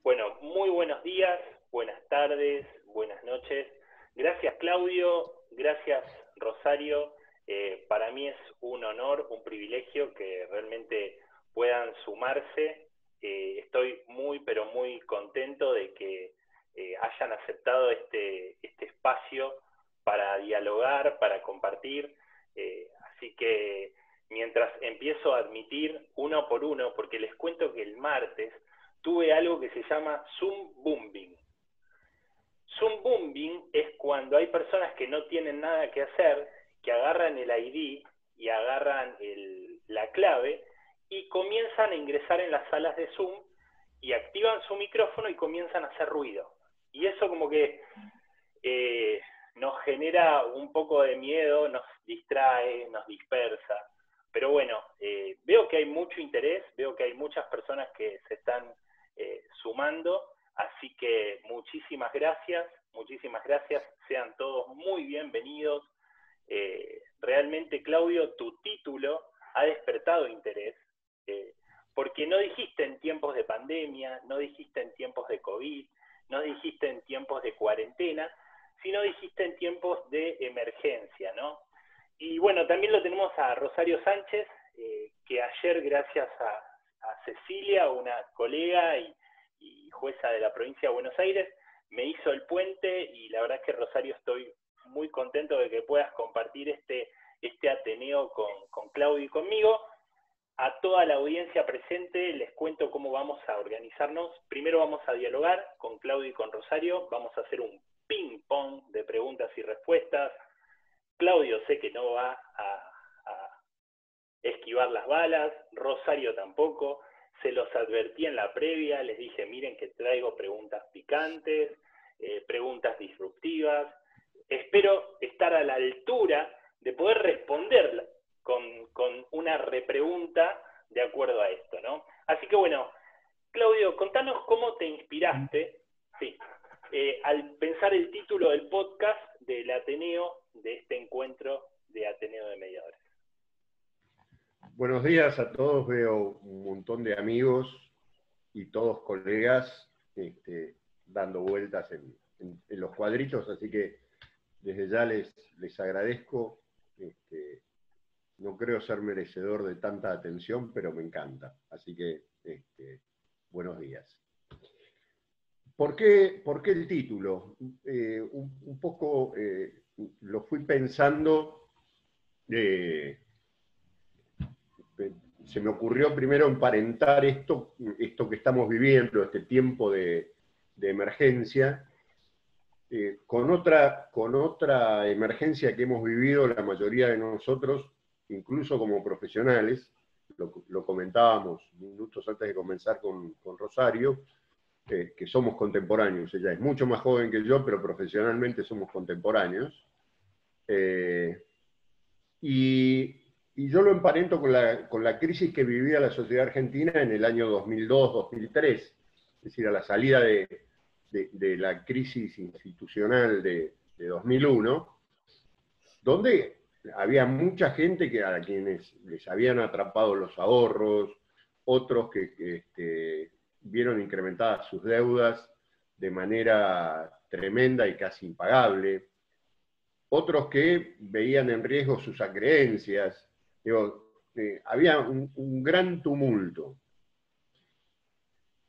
Bueno, muy buenos días, buenas tardes, buenas noches. Gracias Claudio, gracias Rosario. Para mí es un honor, un privilegio que realmente puedan sumarse. Estoy muy, pero muy contento de que hayan aceptado este espacio para dialogar, para compartir. Así que mientras empiezo a admitir uno por uno, porque les cuento que el martes tuve algo que se llama Zoom Booming. Zoom Booming es cuando hay personas que no tienen nada que hacer, que agarran el ID y agarran la clave y comienzan a ingresar en las salas de Zoom y activan su micrófono y comienzan a hacer ruido. Y eso como que nos genera un poco de miedo, nos distrae, nos dispersa. Pero bueno, veo que hay mucho interés, veo que hay muchas personas que se están sumando, así que muchísimas gracias, sean todos muy bienvenidos. Realmente, Claudio, tu título ha despertado interés, porque no dijiste en tiempos de pandemia, no dijiste en tiempos de COVID, no dijiste en tiempos de cuarentena, sino dijiste en tiempos de emergencia, ¿no? Y bueno, también lo tenemos a Rosario Sánchez, que ayer, gracias a Cecilia, una colega y jueza de la provincia de Buenos Aires, me hizo el puente y la verdad es que, Rosario, estoy muy contento de que puedas compartir este Ateneo con Claudio y conmigo. A toda la audiencia presente les cuento cómo vamos a organizarnos. Primero vamos a dialogar con Claudio y con Rosario, vamos a hacer un ping-pong de preguntas y respuestas. Claudio sé que no va a esquivar las balas, Rosario tampoco, se los advertí en la previa, les dije, miren que traigo preguntas picantes, preguntas disruptivas, espero estar a la altura de poder responder con una repregunta de acuerdo a esto, ¿no? Así que bueno, Claudio, contanos cómo te inspiraste, sí, al pensar el título del podcast del Ateneo, de este encuentro de Ateneo de Mediadores. Buenos días a todos, veo un montón de amigos y todos colegas dando vueltas en los cuadritos, así que desde ya les agradezco. No creo ser merecedor de tanta atención, pero me encanta. Así que, buenos días. ¿Por qué el título? Un poco lo fui pensando. Se me ocurrió primero emparentar esto que estamos viviendo, este tiempo de emergencia, con otra emergencia que hemos vivido la mayoría de nosotros, incluso como profesionales. Lo comentábamos minutos antes de comenzar con Rosario, que somos contemporáneos. Ella es mucho más joven que yo, pero profesionalmente somos contemporáneos. Y yo lo emparento con la crisis que vivía la sociedad argentina en el año 2002-2003, es decir, a la salida de la crisis institucional de 2001, donde había mucha gente a quienes les habían atrapado los ahorros, otros que vieron incrementadas sus deudas de manera tremenda y casi impagable, otros que veían en riesgo sus acreencias. Había un gran tumulto.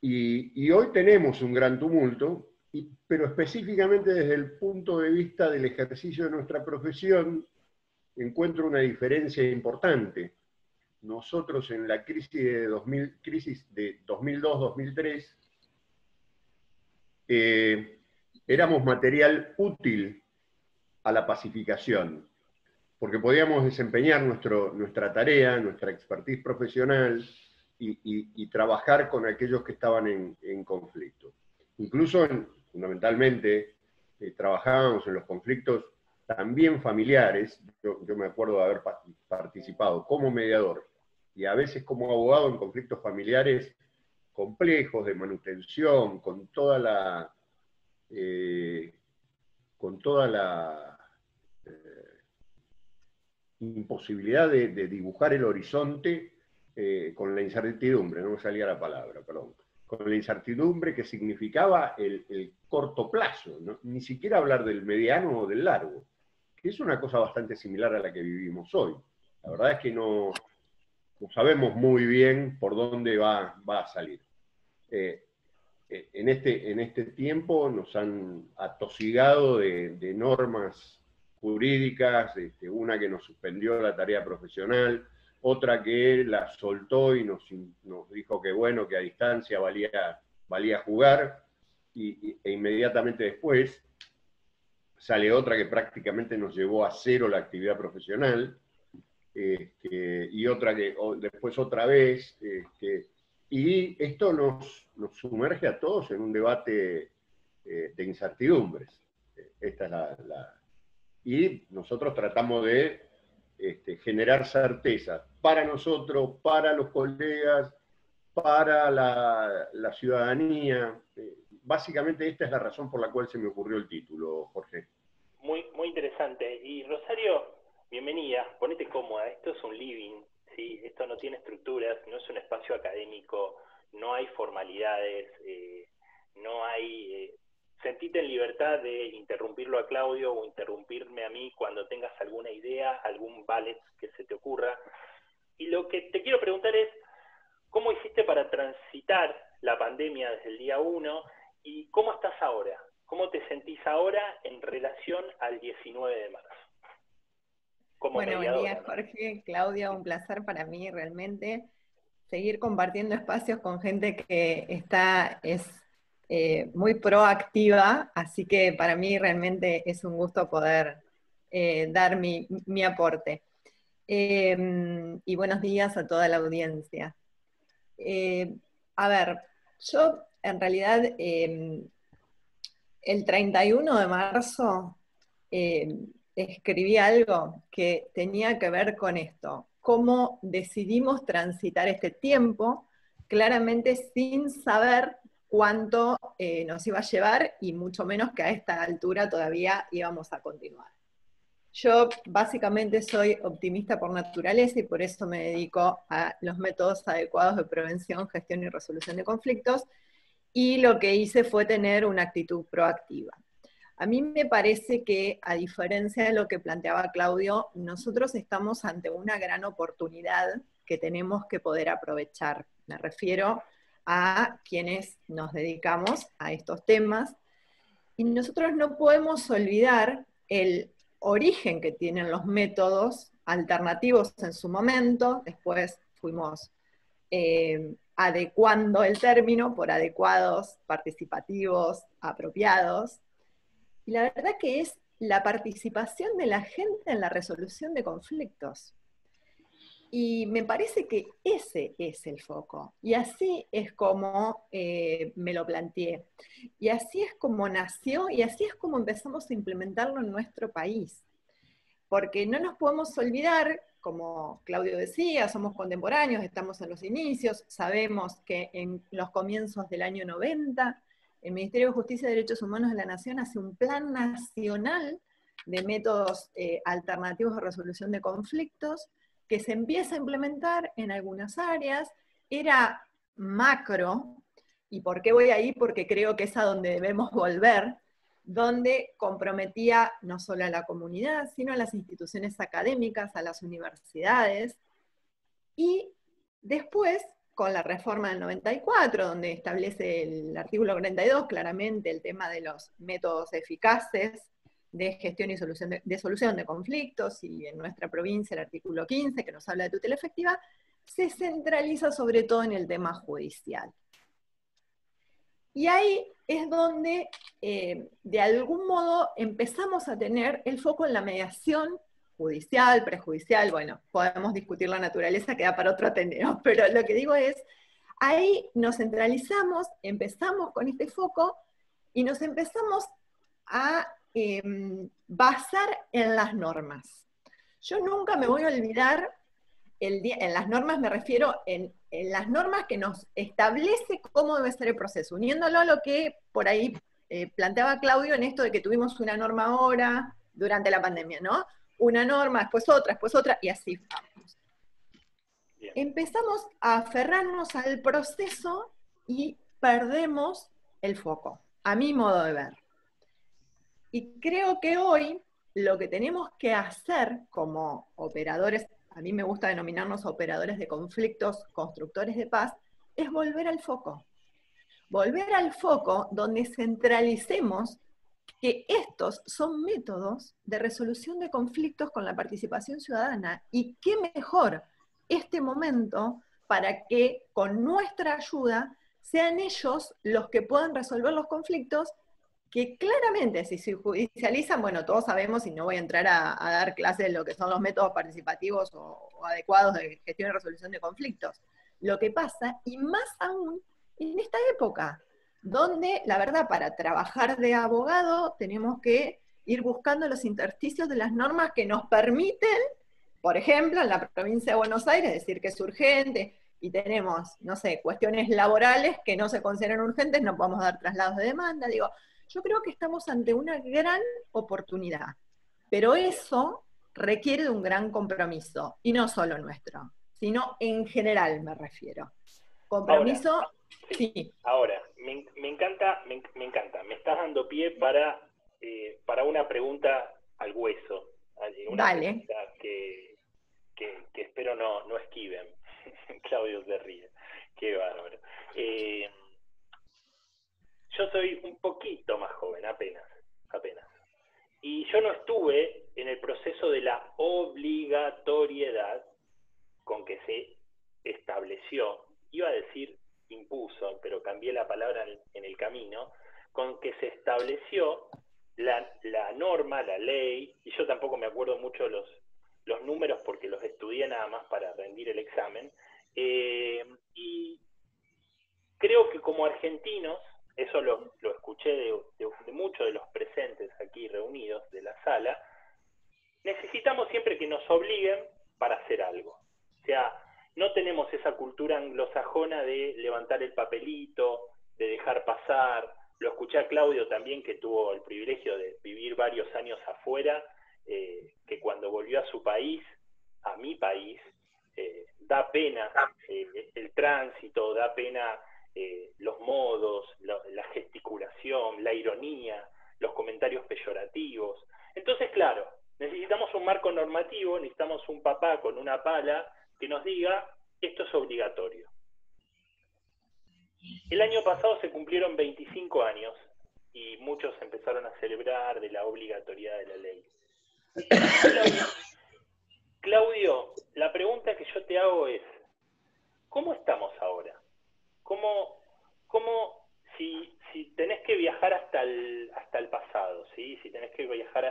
Y hoy tenemos un gran tumulto, pero específicamente desde el punto de vista del ejercicio de nuestra profesión, encuentro una diferencia importante. Nosotros en la crisis de 2002-2003 éramos material útil a la pacificación, porque podíamos desempeñar nuestra tarea, nuestra expertise profesional y trabajar con aquellos que estaban en conflicto. Incluso, fundamentalmente, trabajábamos en los conflictos también familiares. Yo me acuerdo de haber participado como mediador y a veces como abogado en conflictos familiares complejos, de manutención, con toda la imposibilidad de dibujar el horizonte con la incertidumbre, no me salía la palabra, perdón, con la incertidumbre que significaba el corto plazo, ¿no? Ni siquiera hablar del mediano o del largo, que es una cosa bastante similar a la que vivimos hoy. La verdad es que no sabemos muy bien por dónde va a salir. En este tiempo nos han atosigado de normas jurídicas, una que nos suspendió la tarea profesional, otra que la soltó y nos dijo que bueno, que a distancia valía jugar, e inmediatamente después sale otra que prácticamente nos llevó a cero la actividad profesional, y otra que después otra vez, y esto nos sumerge a todos en un debate de incertidumbres. Esta es y nosotros tratamos de generar certeza para nosotros, para los colegas, para la ciudadanía. Básicamente esta es la razón por la cual se me ocurrió el título, Jorge. Muy, muy interesante. Y Rosario, bienvenida, ponete cómoda, esto es un living, ¿sí? Esto no tiene estructuras, no es un espacio académico, no hay formalidades, no hay... sentite en libertad de interrumpirlo a Claudio o interrumpirme a mí cuando tengas alguna idea, algún ballet que se te ocurra. Y lo que te quiero preguntar es, ¿cómo hiciste para transitar la pandemia desde el día 1 y cómo estás ahora? ¿Cómo te sentís ahora en relación al 19 de marzo? Bueno, buen día, Jorge, Claudia, un placer para mí realmente seguir compartiendo espacios con gente que es muy proactiva, así que para mí realmente es un gusto poder dar mi aporte. Y buenos días a toda la audiencia. A ver, yo en realidad el 31 de marzo escribí algo que tenía que ver con esto, cómo decidimos transitar este tiempo, claramente sin saber cuánto nos iba a llevar y mucho menos que a esta altura todavía íbamos a continuar. Yo básicamente soy optimista por naturaleza y por eso me dedico a los métodos adecuados de prevención, gestión y resolución de conflictos, y lo que hice fue tener una actitud proactiva. A mí me parece que, a diferencia de lo que planteaba Claudio, nosotros estamos ante una gran oportunidad que tenemos que poder aprovechar. Me refiero a quienes nos dedicamos a estos temas, y nosotros no podemos olvidar el origen que tienen los métodos alternativos en su momento. Después fuimos adecuando el término por adecuados, participativos, apropiados. Y la verdad que es la participación de la gente en la resolución de conflictos. Y me parece que ese es el foco. Y así es como me lo planteé. Y así es como nació, y así es como empezamos a implementarlo en nuestro país. Porque no nos podemos olvidar, como Claudio decía, somos contemporáneos, estamos en los inicios, sabemos que en los comienzos del año 90, el Ministerio de Justicia y Derechos Humanos de la Nación hace un plan nacional de métodos alternativos de resolución de conflictos, que se empieza a implementar en algunas áreas. Era macro, ¿y por qué voy ahí? Porque creo que es a donde debemos volver, donde comprometía no solo a la comunidad, sino a las instituciones académicas, a las universidades, y después, con la reforma del 94, donde establece el artículo 42 claramente el tema de los métodos eficaces de gestión y solución de conflictos, y en nuestra provincia el artículo 15, que nos habla de tutela efectiva, se centraliza sobre todo en el tema judicial. Y ahí es donde, de algún modo, empezamos a tener el foco en la mediación judicial, prejudicial. Bueno, podemos discutir la naturaleza, queda para otro Ateneo, pero lo que digo es, ahí nos centralizamos, empezamos con este foco, y nos empezamos a basar en las normas. Yo nunca me voy a olvidar, en las normas me refiero en las normas que nos establece cómo debe ser el proceso, uniéndolo a lo que por ahí planteaba Claudio en esto de que tuvimos una norma ahora, durante la pandemia, ¿no? Una norma, después otra, y así vamos. Empezamos a aferrarnos al proceso y perdemos el foco, a mi modo de ver. Y creo que hoy lo que tenemos que hacer como operadores, a mí me gusta denominarnos operadores de conflictos, constructores de paz, es volver al foco. Volver al foco donde centralicemos que estos son métodos de resolución de conflictos con la participación ciudadana, y qué mejor este momento para que con nuestra ayuda sean ellos los que puedan resolver los conflictos, que claramente si se judicializan, bueno, todos sabemos, y no voy a entrar a dar clases de lo que son los métodos participativos o adecuados de gestión y resolución de conflictos. Lo que pasa, y más aún en esta época, donde la verdad para trabajar de abogado tenemos que ir buscando los intersticios de las normas que nos permiten, por ejemplo, en la provincia de Buenos Aires, decir que es urgente, y tenemos, no sé, cuestiones laborales que no se consideran urgentes, no podemos dar traslados de demanda. Digo, yo creo que estamos ante una gran oportunidad, pero eso requiere de un gran compromiso, y no solo nuestro, sino en general me refiero. Compromiso, ahora, sí. Ahora, me encanta, me encanta. Me estás dando pie para una pregunta al hueso. Una Dale. pregunta que espero no esquiven. Claudio se ríe. Qué bárbaro. Yo soy un poquito más joven, apenas. Y yo no estuve en el proceso de la obligatoriedad con que se estableció, iba a decir impuso, pero cambié la palabra en el camino, con que se estableció la norma, la ley, y yo tampoco me acuerdo mucho los números porque los estudié nada más para rendir el examen, y creo que como argentinos, eso lo escuché de muchos de los presentes aquí reunidos de la sala, necesitamos siempre que nos obliguen para hacer algo. O sea, no tenemos esa cultura anglosajona de levantar el papelito, de dejar pasar. Lo escuché a Claudio también, que tuvo el privilegio de vivir varios años afuera, que cuando volvió a su país, a mi país, da pena el tránsito, da pena los modos, la gesticulación, la ironía, los comentarios peyorativos. Entonces, claro, necesitamos un marco normativo, necesitamos un papá con una pala que nos diga, esto es obligatorio. El año pasado se cumplieron 25 años y muchos empezaron a celebrar de la obligatoriedad de la ley. Claudio, la pregunta que yo te hago es, ¿cómo estamos ahora? ¿Cómo si tenés que viajar hasta el pasado, ¿sí? Si tenés que viajar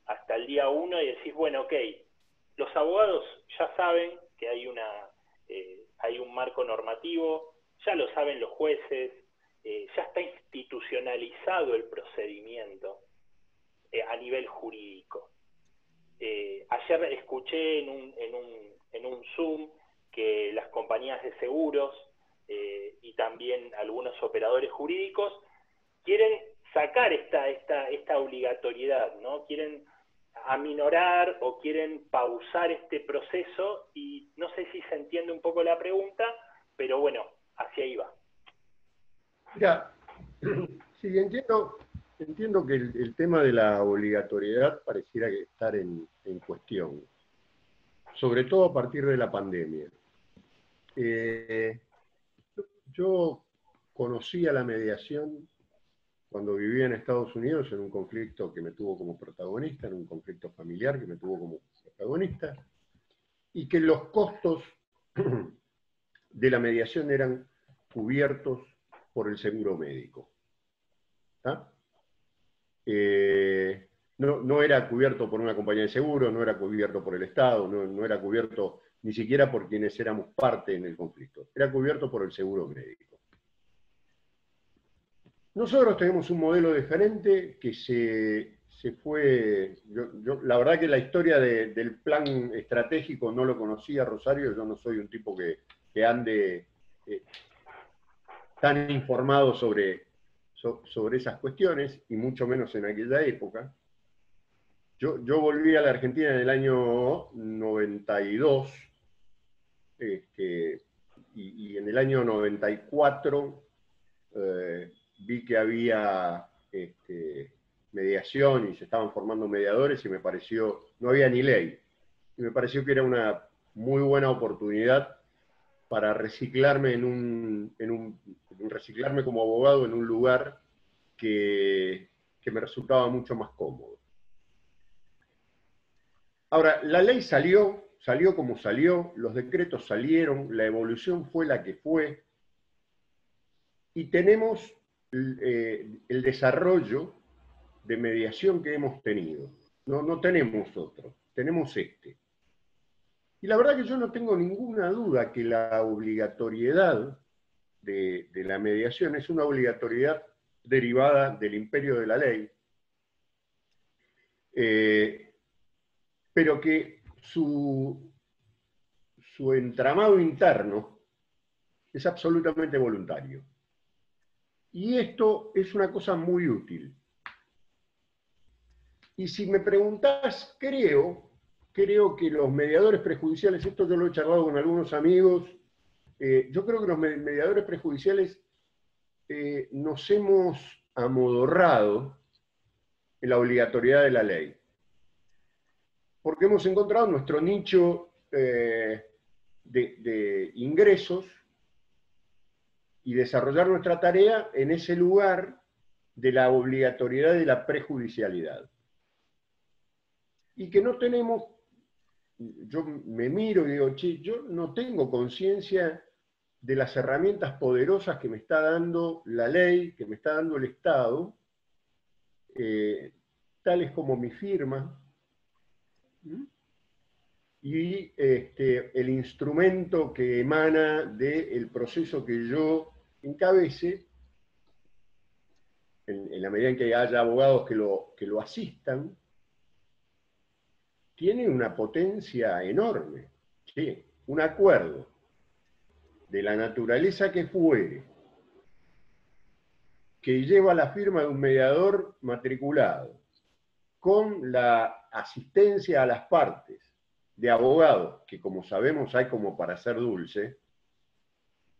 hasta el día 1 y decís, bueno, ok, los abogados ya saben que hay un marco normativo, ya lo saben los jueces, ya está institucionalizado el procedimiento a nivel jurídico. Ayer escuché en un Zoom que las compañías de seguros y también algunos operadores jurídicos quieren sacar esta obligatoriedad, ¿no? Quieren aminorar o quieren pausar este proceso, y no sé si se entiende un poco la pregunta, pero bueno, hacia ahí va. Mira, sí, entiendo que el tema de la obligatoriedad pareciera que estar en cuestión, sobre todo a partir de la pandemia. Yo conocía la mediación cuando vivía en Estados Unidos, en un conflicto que me tuvo como protagonista, en un conflicto familiar que me tuvo como protagonista, y que los costos de la mediación eran cubiertos por el seguro médico. No era cubierto por una compañía de seguro, no era cubierto por el Estado, no era cubierto ni siquiera por quienes éramos parte en el conflicto, era cubierto por el seguro médico. Nosotros tenemos un modelo diferente que se fue... la verdad que la historia del plan estratégico no lo conocía, Rosario. Yo no soy un tipo que ande tan informado sobre esas cuestiones, y mucho menos en aquella época. Yo volví a la Argentina en el año 92, y en el año 94 vi que había mediación y se estaban formando mediadores y me pareció, no había ni ley, y me pareció que era una muy buena oportunidad para reciclarme reciclarme como abogado en un lugar que me resultaba mucho más cómodo. Ahora, la ley salió como salió, los decretos salieron, la evolución fue la que fue, y tenemos el desarrollo de mediación que hemos tenido. No tenemos otro, tenemos este. Y la verdad que yo no tengo ninguna duda que la obligatoriedad de la mediación es una obligatoriedad derivada del imperio de la ley, pero que su entramado interno es absolutamente voluntario. Y esto es una cosa muy útil. Y si me preguntás, creo que los mediadores prejudiciales, esto yo lo he charlado con algunos amigos, yo creo que los mediadores prejudiciales nos hemos amodorrado en la obligatoriedad de la ley. Porque hemos encontrado nuestro nicho de ingresos y desarrollar nuestra tarea en ese lugar de la obligatoriedad y la prejudicialidad. Y que no tenemos, yo me miro y digo, che, yo no tengo conciencia de las herramientas poderosas que me está dando la ley, que me está dando el Estado, tales como mi firma, y el instrumento que emana del proceso que yo encabece, en la medida en que haya abogados que lo asistan, tiene una potencia enorme. ¿Sí? Un acuerdo de la naturaleza que fuere, que lleva la firma de un mediador matriculado, con la asistencia a las partes de abogados, que como sabemos hay como para hacer dulce,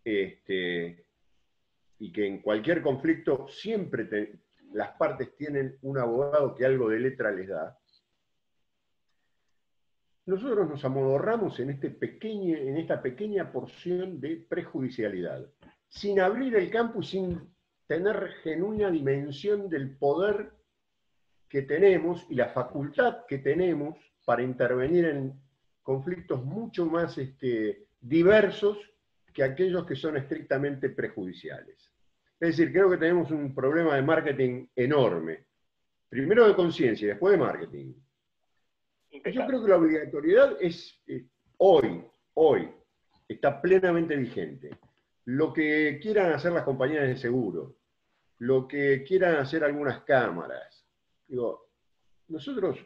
y que en cualquier conflicto siempre las partes tienen un abogado que algo de letra les da. Nosotros nos amodorramos en esta pequeña porción de prejudicialidad, sin abrir el campo y sin tener genuina dimensión del poder que tenemos y la facultad que tenemos para intervenir en conflictos mucho más diversos que aquellos que son estrictamente prejudiciales. Es decir, creo que tenemos un problema de marketing enorme. Primero de conciencia y después de marketing. Yo creo que la obligatoriedad hoy, está plenamente vigente. Lo que quieran hacer las compañías de seguro, lo que quieran hacer algunas cámaras. Digo, nosotros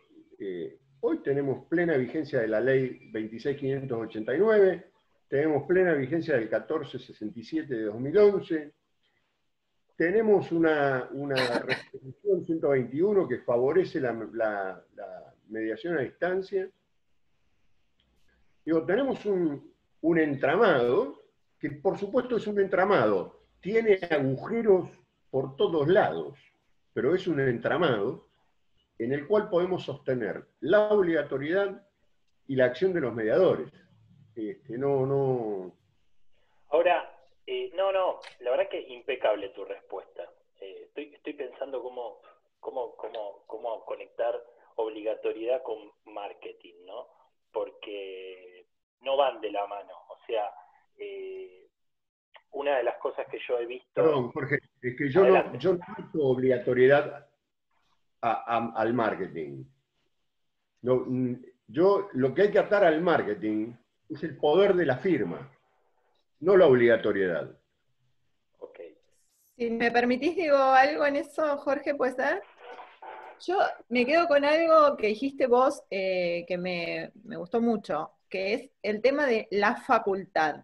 hoy tenemos plena vigencia de la ley 26.589, tenemos plena vigencia del 1467 de 2011, tenemos una resolución 121 que favorece la mediación a distancia. Digo, tenemos un entramado, que por supuesto es un entramado, tiene agujeros por todos lados, pero es un entramado en el cual podemos sostener la obligatoriedad y la acción de los mediadores. Ahora, no, la verdad que impecable tu respuesta. Estoy pensando cómo conectar obligatoriedad con marketing, ¿no? Porque no van de la mano. O sea, una de las cosas que yo he visto... Perdón, Jorge, es que yo no meto obligatoriedad al marketing. Yo lo que hay que atar al marketing es el poder de la firma, no la obligatoriedad. Ok. Si me permitís, digo algo en eso, Jorge, ¿puede ser? Yo me quedo con algo que dijiste vos que me gustó mucho, que es el tema de la facultad.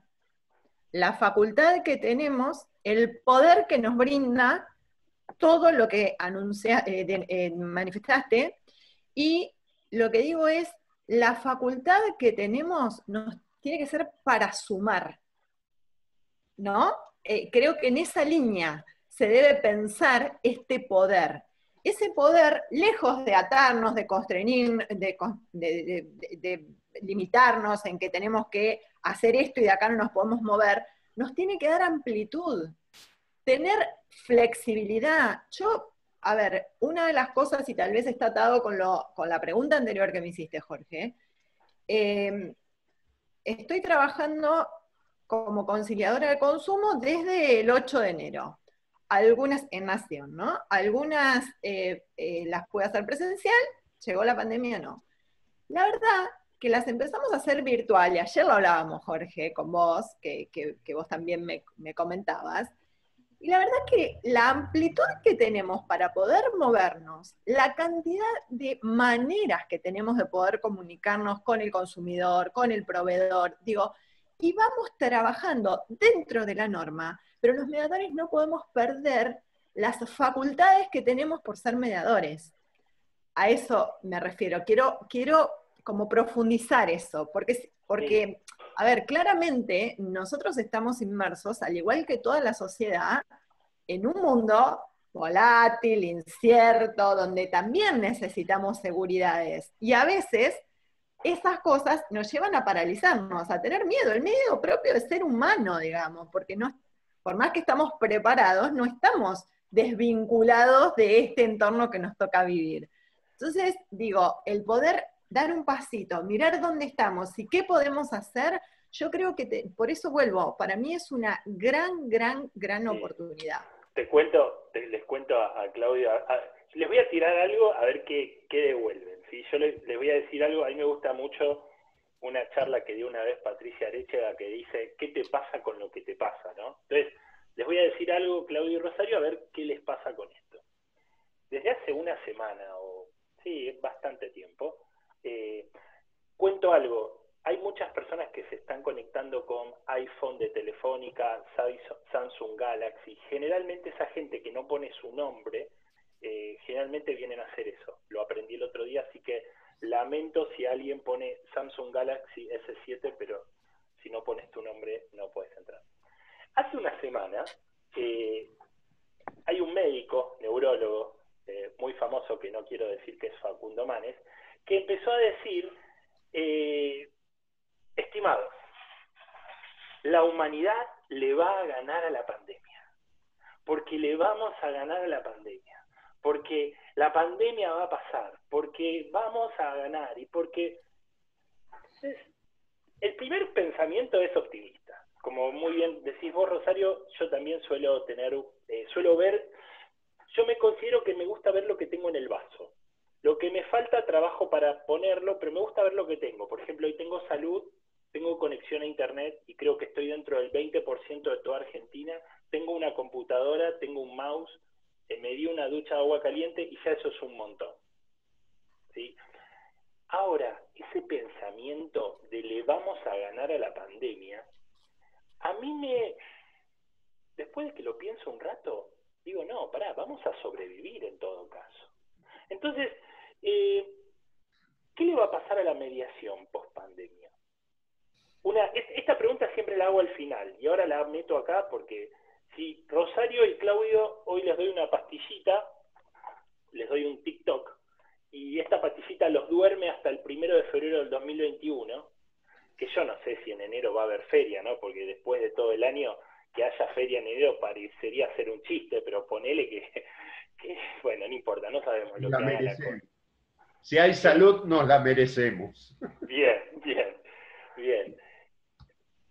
La facultad que tenemos, el poder que nos brinda todo lo que manifestaste, y lo que digo es, la facultad que tenemos nos tiene que ser para sumar, ¿no? Creo que en esa línea, se debe pensar este poder. Ese poder, lejos de atarnos, de constreñir, de limitarnos en que tenemos que hacer esto y de acá no nos podemos mover, nos tiene que dar amplitud, tener flexibilidad. A ver, una de las cosas, y tal vez está atado con la pregunta anterior que me hiciste, Jorge, estoy trabajando como conciliadora de consumo desde el 8 de enero. Algunas en Nación, ¿no? Algunas las pude hacer presencial, llegó la pandemia, no. La verdad que las empezamos a hacer virtual, y ayer lo hablábamos, Jorge, con vos, que vos también me comentabas, y la verdad que la amplitud que tenemos para poder movernos, la cantidad de maneras que tenemos de poder comunicarnos con el consumidor, con el proveedor, digo, y vamos trabajando dentro de la norma, pero los mediadores no podemos perder las facultades que tenemos por ser mediadores. A eso me refiero. Quiero como profundizar eso, porque, a ver, claramente nosotros estamos inmersos, al igual que toda la sociedad, en un mundo volátil, incierto, donde también necesitamos seguridades. Y a veces esas cosas nos llevan a paralizarnos, a tener miedo, el miedo propio de ser humano, digamos, porque no, por más que estamos preparados, no estamos desvinculados de este entorno que nos toca vivir. Entonces, digo, el poder dar un pasito, mirar dónde estamos y qué podemos hacer, yo creo que, por eso vuelvo, para mí es una gran oportunidad. Les cuento a Claudio, les voy a tirar algo a ver qué devuelven. ¿Sí? Yo les voy a decir algo, a mí me gusta mucho una charla que dio una vez Patricia Arechaga que dice, ¿qué te pasa con lo que te pasa? ¿No? Entonces, les voy a decir algo, Claudio y Rosario, a ver qué les pasa con esto. Desde hace una semana, sí, bastante tiempo, cuento algo. Hay muchas personas que se están conectando con iPhone de Telefónica, Samsung Galaxy. Generalmente esa gente que no pone su nombre, generalmente vienen a hacer eso. Lo aprendí el otro día, así que lamento si alguien pone Samsung Galaxy S7, pero si no pones tu nombre no puedes entrar. Hace una semana hay un médico, neurólogo, muy famoso, que no quiero decir que es Facundo Manes, que empezó a decir, estimados, la humanidad le va a ganar a la pandemia, porque le vamos a ganar a la pandemia, porque la pandemia va a pasar, porque vamos a ganar, y porque... Entonces, el primer pensamiento es optimista. Como muy bien decís vos, Rosario, yo también suelo ver, yo me considero que me gusta ver lo que tengo en el vaso. Lo que me falta, trabajo para ponerlo, pero me gusta ver lo que tengo. Por ejemplo, hoy tengo salud, tengo conexión a internet y creo que estoy dentro del 20% de toda Argentina. Tengo una computadora, tengo un mouse, me di una ducha de agua caliente y ya eso es un montón. ¿Sí? Ahora, ese pensamiento de le vamos a ganar a la pandemia, a mí después de que lo pienso un rato, digo, no, pará, vamos a sobrevivir en todo caso. Entonces, ¿qué le va a pasar a la mediación post-pandemia? Esta pregunta siempre la hago al final, y ahora la meto acá porque si Rosario y Claudio, hoy les doy una pastillita, les doy un TikTok, y esta pastillita los duerme hasta el 1 de febrero del 2021, que yo no sé si en enero va a haber feria, ¿no? Porque después de todo el año que haya feria en enero parecería ser un chiste, pero ponele que bueno, no importa, no sabemos lo que haga la cosa. Si hay salud, nos la merecemos. Bien.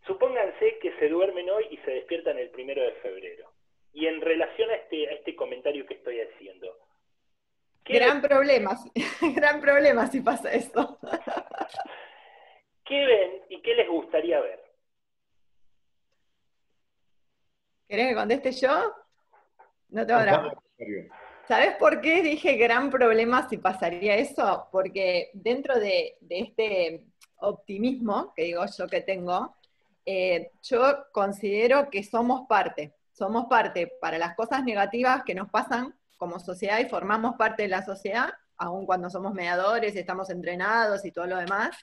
Supónganse que se duermen hoy y se despiertan el 1 de febrero. Y en relación a este comentario que estoy haciendo. Gran problema si pasa eso. ¿Qué ven y qué les gustaría ver? ¿Querés que conteste yo? No te va. ¿Sabés por qué dije gran problema si pasaría eso? Porque dentro de este optimismo, que digo yo que tengo, yo considero que somos parte para las cosas negativas que nos pasan como sociedad y formamos parte de la sociedad, aun cuando somos mediadores, estamos entrenados y todo lo demás,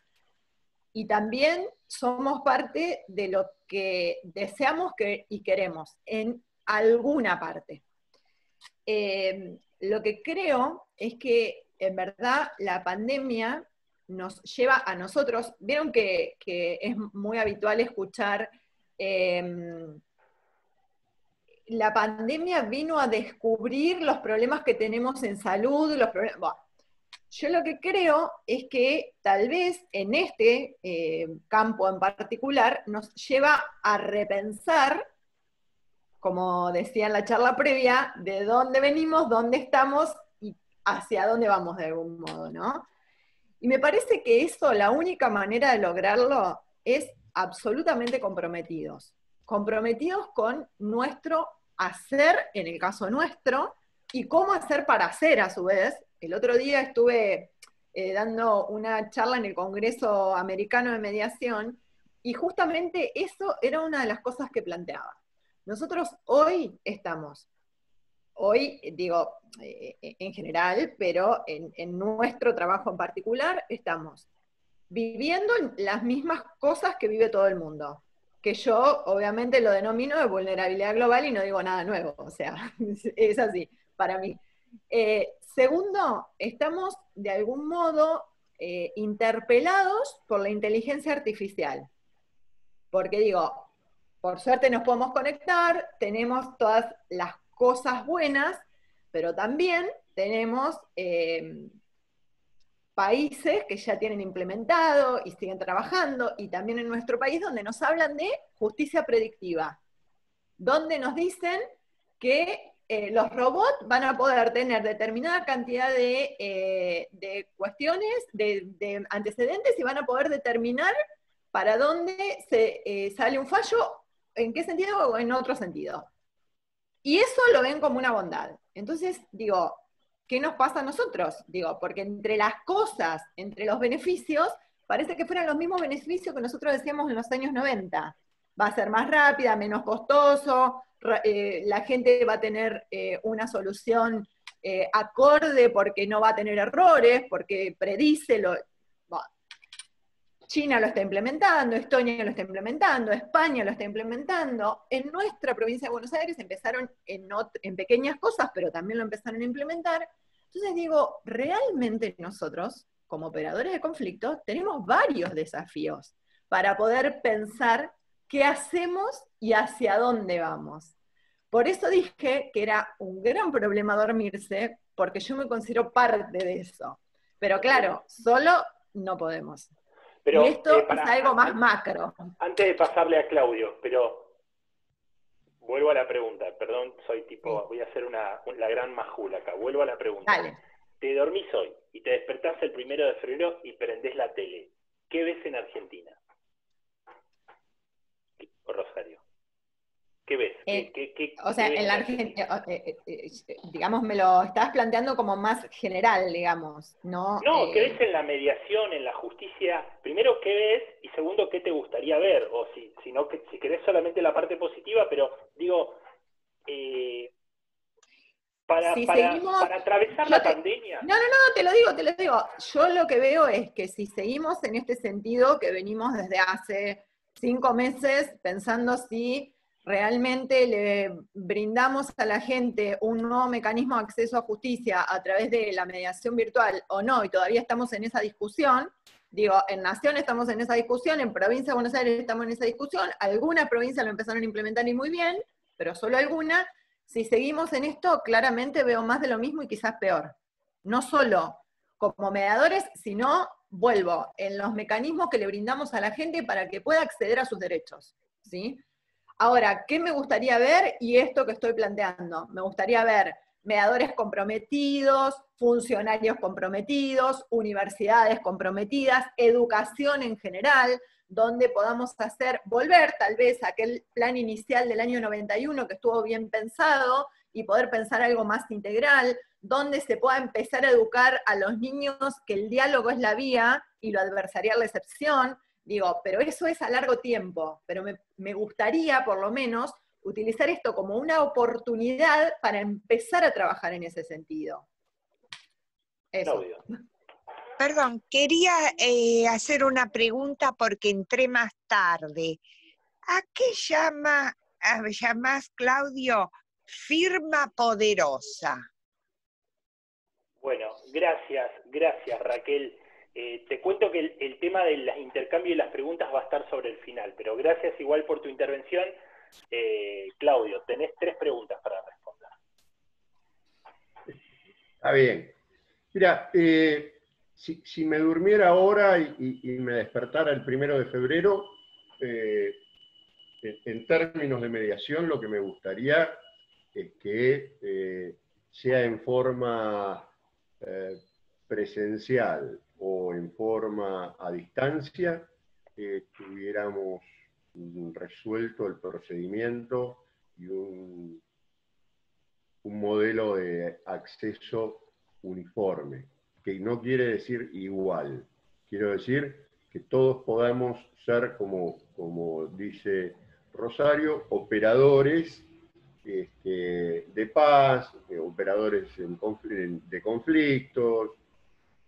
y también somos parte de lo que deseamos y queremos en alguna parte. lo que creo es que en verdad la pandemia nos lleva a nosotros, vieron que es muy habitual escuchar, la pandemia vino a descubrir los problemas que tenemos en salud, los problemas, bueno, yo lo que creo es que tal vez en este campo en particular nos lleva a repensar, como decía en la charla previa, de dónde venimos, dónde estamos y hacia dónde vamos de algún modo, ¿no? Y me parece que eso, la única manera de lograrlo es absolutamente comprometidos. Comprometidos con nuestro hacer, en el caso nuestro, y cómo hacer para hacer a su vez. El otro día estuve dando una charla en el Congreso Americano de Mediación, y justamente eso era una de las cosas que planteaba. Nosotros hoy estamos, digo en general, pero en nuestro trabajo en particular, estamos viviendo las mismas cosas que vive todo el mundo, que yo obviamente lo denomino de vulnerabilidad global y no digo nada nuevo, o sea, es así, para mí. Segundo, estamos de algún modo interpelados por la inteligencia artificial, porque digo, por suerte nos podemos conectar, tenemos todas las cosas buenas, pero también tenemos países que ya tienen implementado y siguen trabajando, y también en nuestro país donde nos hablan de justicia predictiva, donde nos dicen que los robots van a poder tener determinada cantidad de cuestiones, de antecedentes, y van a poder determinar para dónde se sale un fallo, en qué sentido o en otro sentido. Y eso lo ven como una bondad. Entonces, digo, ¿qué nos pasa a nosotros? Digo, porque entre las cosas, entre los beneficios, parece que fueran los mismos beneficios que nosotros decíamos en los años 90. Va a ser más rápida, menos costoso, la gente va a tener una solución acorde porque no va a tener errores, porque predice lo... Bueno, China lo está implementando, Estonia lo está implementando, España lo está implementando. En nuestra provincia de Buenos Aires empezaron en pequeñas cosas, pero también lo empezaron a implementar. Entonces digo, realmente nosotros, como operadores de conflictos, tenemos varios desafíos para poder pensar qué hacemos y hacia dónde vamos. Por eso dije que era un gran problema dormirse, porque yo me considero parte de eso. Pero claro, solo no podemos. Pero, y esto es algo más macro. Antes de pasarle a Claudio, pero vuelvo a la pregunta, perdón, soy tipo, voy a hacer la gran majula acá, vuelvo a la pregunta. Dale. Te dormís hoy y te despertás el 1 de febrero y prendés la tele. ¿Qué ves en Argentina? Rosario. ¿Qué ves? O sea, en la Argentina, digamos, me lo estás planteando como más general, digamos, ¿no? No, ¿qué ves en la mediación, en la justicia? Primero, ¿qué ves? Y segundo, ¿qué te gustaría ver? O si querés solamente la parte positiva, pero digo, para atravesar la pandemia. No, te lo digo. Yo lo que veo es que si seguimos en este sentido que venimos desde hace 5 meses pensando si realmente le brindamos a la gente un nuevo mecanismo de acceso a justicia a través de la mediación virtual o no, y todavía estamos en esa discusión. Digo, en Nación estamos en esa discusión, en Provincia de Buenos Aires estamos en esa discusión, algunas provincias lo empezaron a implementar y muy bien, pero solo algunas. Si seguimos en esto, claramente veo más de lo mismo y quizás peor. No solo como mediadores, sino, vuelvo, en los mecanismos que le brindamos a la gente para que pueda acceder a sus derechos, ¿sí? Ahora, ¿qué me gustaría ver? Y esto que estoy planteando, me gustaría ver mediadores comprometidos, funcionarios comprometidos, universidades comprometidas, educación en general, donde podamos volver tal vez a aquel plan inicial del año 91 que estuvo bien pensado y poder pensar algo más integral, donde se pueda empezar a educar a los niños que el diálogo es la vía y lo adversarial la excepción. Digo, pero eso es a largo tiempo, pero me gustaría por lo menos utilizar esto como una oportunidad para empezar a trabajar en ese sentido. Eso. Perdón, quería hacer una pregunta porque entré más tarde. ¿A qué llamás, Claudio, firma poderosa. Bueno, gracias Raquel. Te cuento que el tema del intercambio y las preguntas va a estar sobre el final, pero gracias igual por tu intervención. Claudio, tenés 3 preguntas para responder. Está bien. Mira, si me durmiera ahora y me despertara el 1 de febrero, en términos de mediación, lo que me gustaría es que sea en forma presencial o en forma a distancia, tuviéramos resuelto el procedimiento y un modelo de acceso uniforme, que no quiere decir igual, quiero decir que todos podamos ser, como dice Rosario, operadores de paz, operadores de conflictos,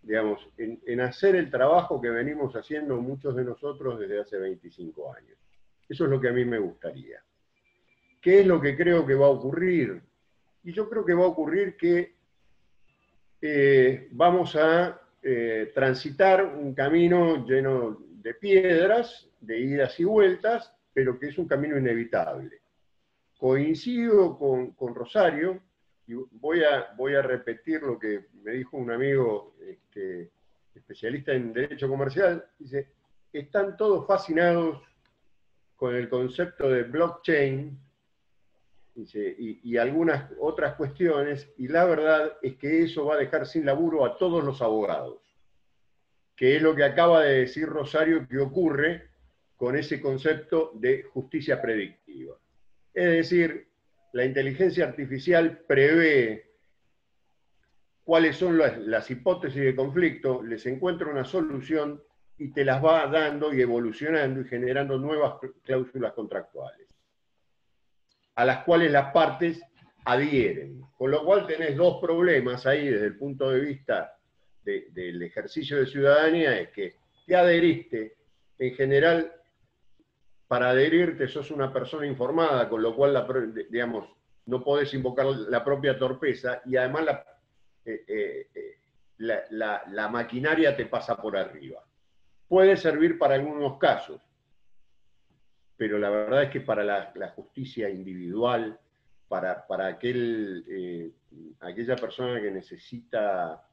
digamos, en hacer el trabajo que venimos haciendo muchos de nosotros desde hace 25 años. Eso es lo que a mí me gustaría. ¿Qué es lo que creo que va a ocurrir? Y yo creo que va a ocurrir que vamos a transitar un camino lleno de piedras, de idas y vueltas, pero que es un camino inevitable. Coincido con Rosario, y voy a repetir lo que me dijo un amigo especialista en Derecho Comercial, dice, están todos fascinados con el concepto de blockchain, dice, y algunas otras cuestiones, y la verdad es que eso va a dejar sin laburo a todos los abogados, que es lo que acaba de decir Rosario que ocurre con ese concepto de justicia predictiva. Es decir, la inteligencia artificial prevé cuáles son las hipótesis de conflicto, les encuentra una solución y te las va dando y evolucionando y generando nuevas cláusulas contractuales, a las cuales las partes adhieren. Con lo cual tenés 2 problemas ahí desde el punto de vista del ejercicio de ciudadanía, es que te adheriste, en general, para adherirte sos una persona informada, con lo cual, digamos, no podés invocar la propia torpeza, y además la maquinaria te pasa por arriba. Puede servir para algunos casos, pero la verdad es que para la justicia individual, para aquella persona que necesita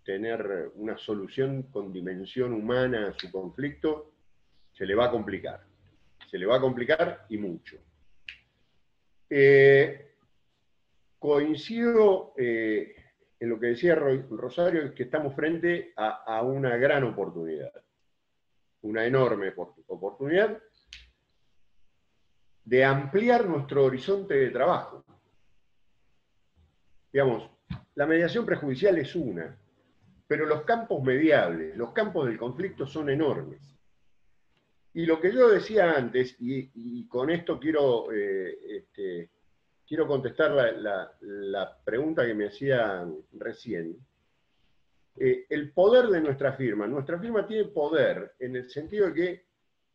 tener una solución con dimensión humana a su conflicto, se le va a complicar. Se le va a complicar y mucho. Coincido en lo que decía Rosario, que estamos frente a una gran oportunidad. Una enorme oportunidad de ampliar nuestro horizonte de trabajo. Digamos, la mediación prejudicial es una, pero los campos mediables, los campos del conflicto son enormes. Y lo que yo decía antes, y con esto quiero contestar la pregunta que me hacían recién, el poder de nuestra firma tiene poder en el sentido de que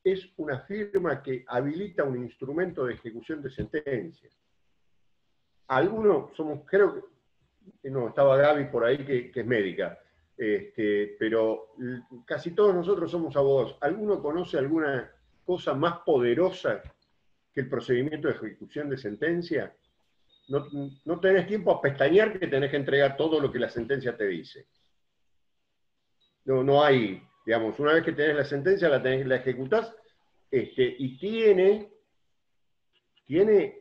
es una firma que habilita un instrumento de ejecución de sentencias. Algunos somos, creo que no, estaba Gaby por ahí que es médica, pero casi todos nosotros somos abogados. ¿Alguno conoce alguna cosa más poderosa que el procedimiento de ejecución de sentencia? No tenés tiempo a pestañear que tenés que entregar todo lo que la sentencia te dice. No hay, digamos, una vez que tenés la sentencia, la ejecutás, y tiene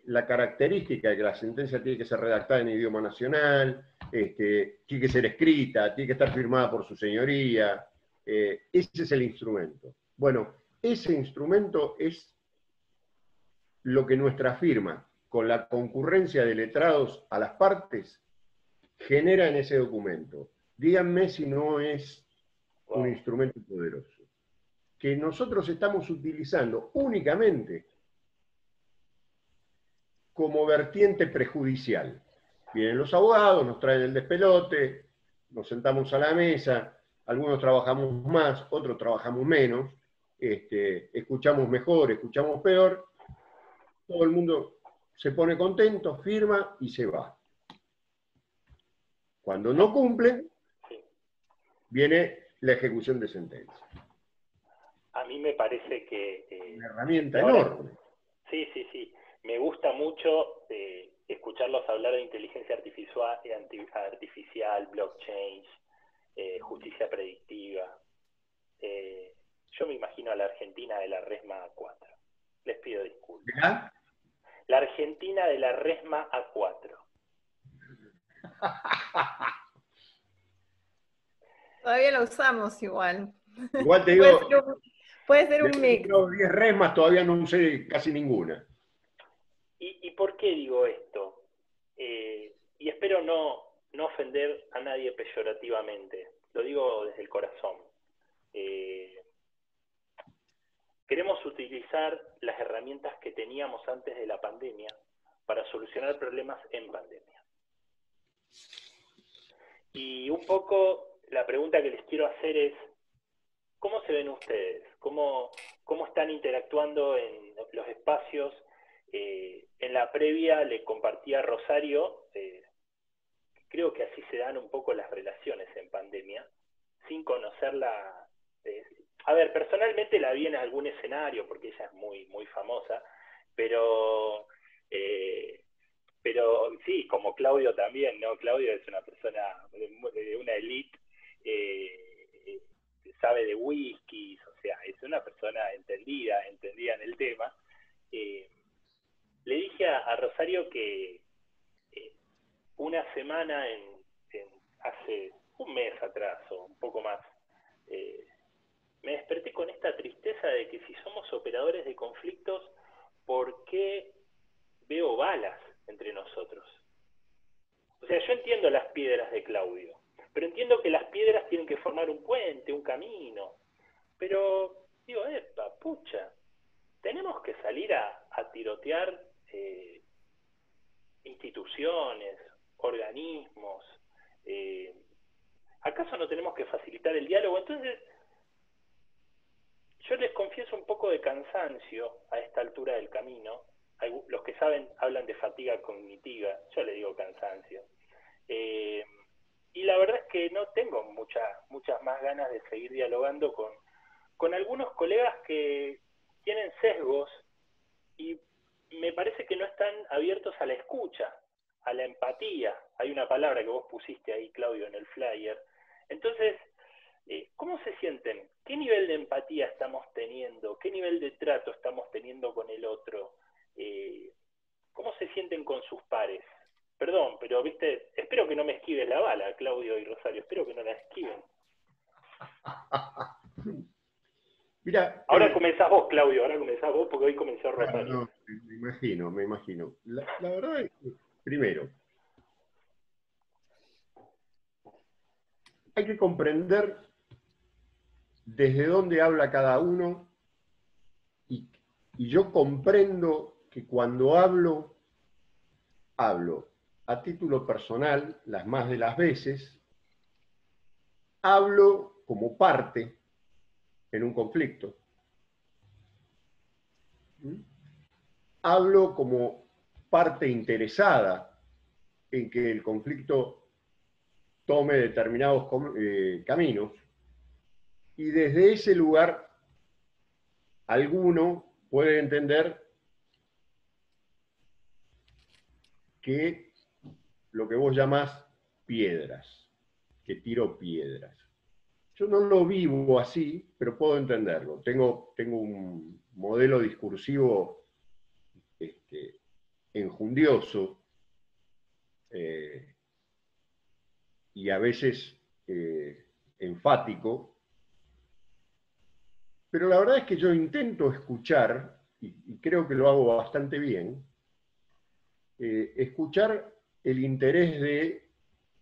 la característica de que la sentencia tiene que ser redactada en idioma nacional, tiene que ser escrita, tiene que estar firmada por su señoría. Ese es el instrumento. Bueno, ese instrumento es lo que nuestra firma, con la concurrencia de letrados a las partes, genera en ese documento. Díganme si no es un instrumento poderoso, que nosotros estamos utilizando únicamente como vertiente prejudicial. Vienen los abogados, nos traen el despelote, nos sentamos a la mesa, algunos trabajamos más, otros trabajamos menos, escuchamos mejor, escuchamos peor, todo el mundo se pone contento, firma y se va. Cuando no cumple, Sí. viene la ejecución de sentencia. A mí me parece que... Una herramienta ahora, enorme. sí, sí, sí. Me gusta mucho escucharlos hablar de inteligencia artificial, blockchain, justicia predictiva. Yo me imagino a la Argentina de la Resma A4. Les pido disculpas. ¿Verdad? La Argentina de la Resma A4. Todavía lo usamos igual. Igual te digo, Puede ser de un mix. 10 resmas todavía no usé casi ninguna. ¿Y por qué digo esto? Y espero no ofender a nadie peyorativamente. Lo digo desde el corazón. Queremos utilizar las herramientas que teníamos antes de la pandemia para solucionar problemas en pandemia. Y un poco la pregunta que les quiero hacer es, ¿cómo se ven ustedes? ¿Cómo están interactuando en los espacios? En la previa le compartí a Rosario, creo que así se dan un poco las relaciones en pandemia, sin conocerla. A ver, personalmente la vi en algún escenario, porque ella es muy, muy famosa, pero sí, como Claudio también, ¿no? Claudio es una persona de una elite, sabe de whiskies, o sea, es una persona entendida en el tema. Le dije a Rosario que una semana, hace un mes atrás o un poco más, me desperté con esta tristeza de que si somos operadores de conflictos, ¿por qué veo balas entre nosotros? O sea, yo entiendo las piedras de Claudio, pero entiendo que las piedras tienen que formar un puente, un camino. Pero digo, pucha, tenemos que salir a tirotear instituciones, organismos. ¿Acaso no tenemos que facilitar el diálogo? Entonces, yo les confieso un poco de cansancio a esta altura del camino. Los que saben hablan de fatiga cognitiva, yo le digo cansancio. Y la verdad es que no tengo muchas más ganas de seguir dialogando con algunos colegas que tienen sesgos y me parece que no están abiertos a la escucha, a la empatía. Hay una palabra que vos pusiste ahí, Claudio, en el flyer. Entonces, ¿cómo se sienten? ¿Qué nivel de empatía estamos teniendo? ¿Qué nivel de trato estamos teniendo con el otro? ¿Cómo se sienten con sus pares? Perdón, pero viste, espero que no me esquiven la bala, Claudio y Rosario, espero que no la esquiven. Mira, ahora comenzás vos, Claudio, ahora comenzás vos, porque hoy comenzó Rosario. No, me imagino. La verdad es que, primero, hay que comprender desde dónde habla cada uno y yo comprendo que cuando hablo a título personal, las más de las veces, hablo como parte en un conflicto. Hablo como parte interesada en que el conflicto tome determinados caminos, y desde ese lugar alguno puede entender que lo que vos llamás piedras, que tiro piedras. Yo no lo vivo así, pero puedo entenderlo. Tengo un modelo discursivo enjundioso y a veces enfático, pero la verdad es que yo intento escuchar, y creo que lo hago bastante bien, escuchar el interés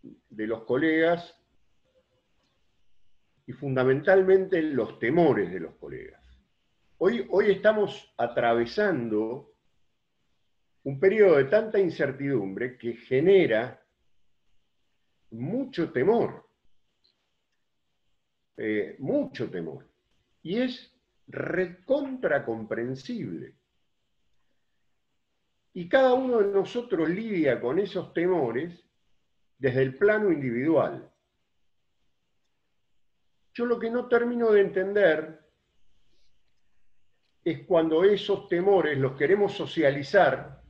de los colegas y fundamentalmente los temores de los colegas. Hoy estamos atravesando un periodo de tanta incertidumbre que genera mucho temor. Mucho temor. Y es recontra comprensible. Y cada uno de nosotros lidia con esos temores desde el plano individual. Yo lo que no termino de entender es cuando esos temores los queremos socializar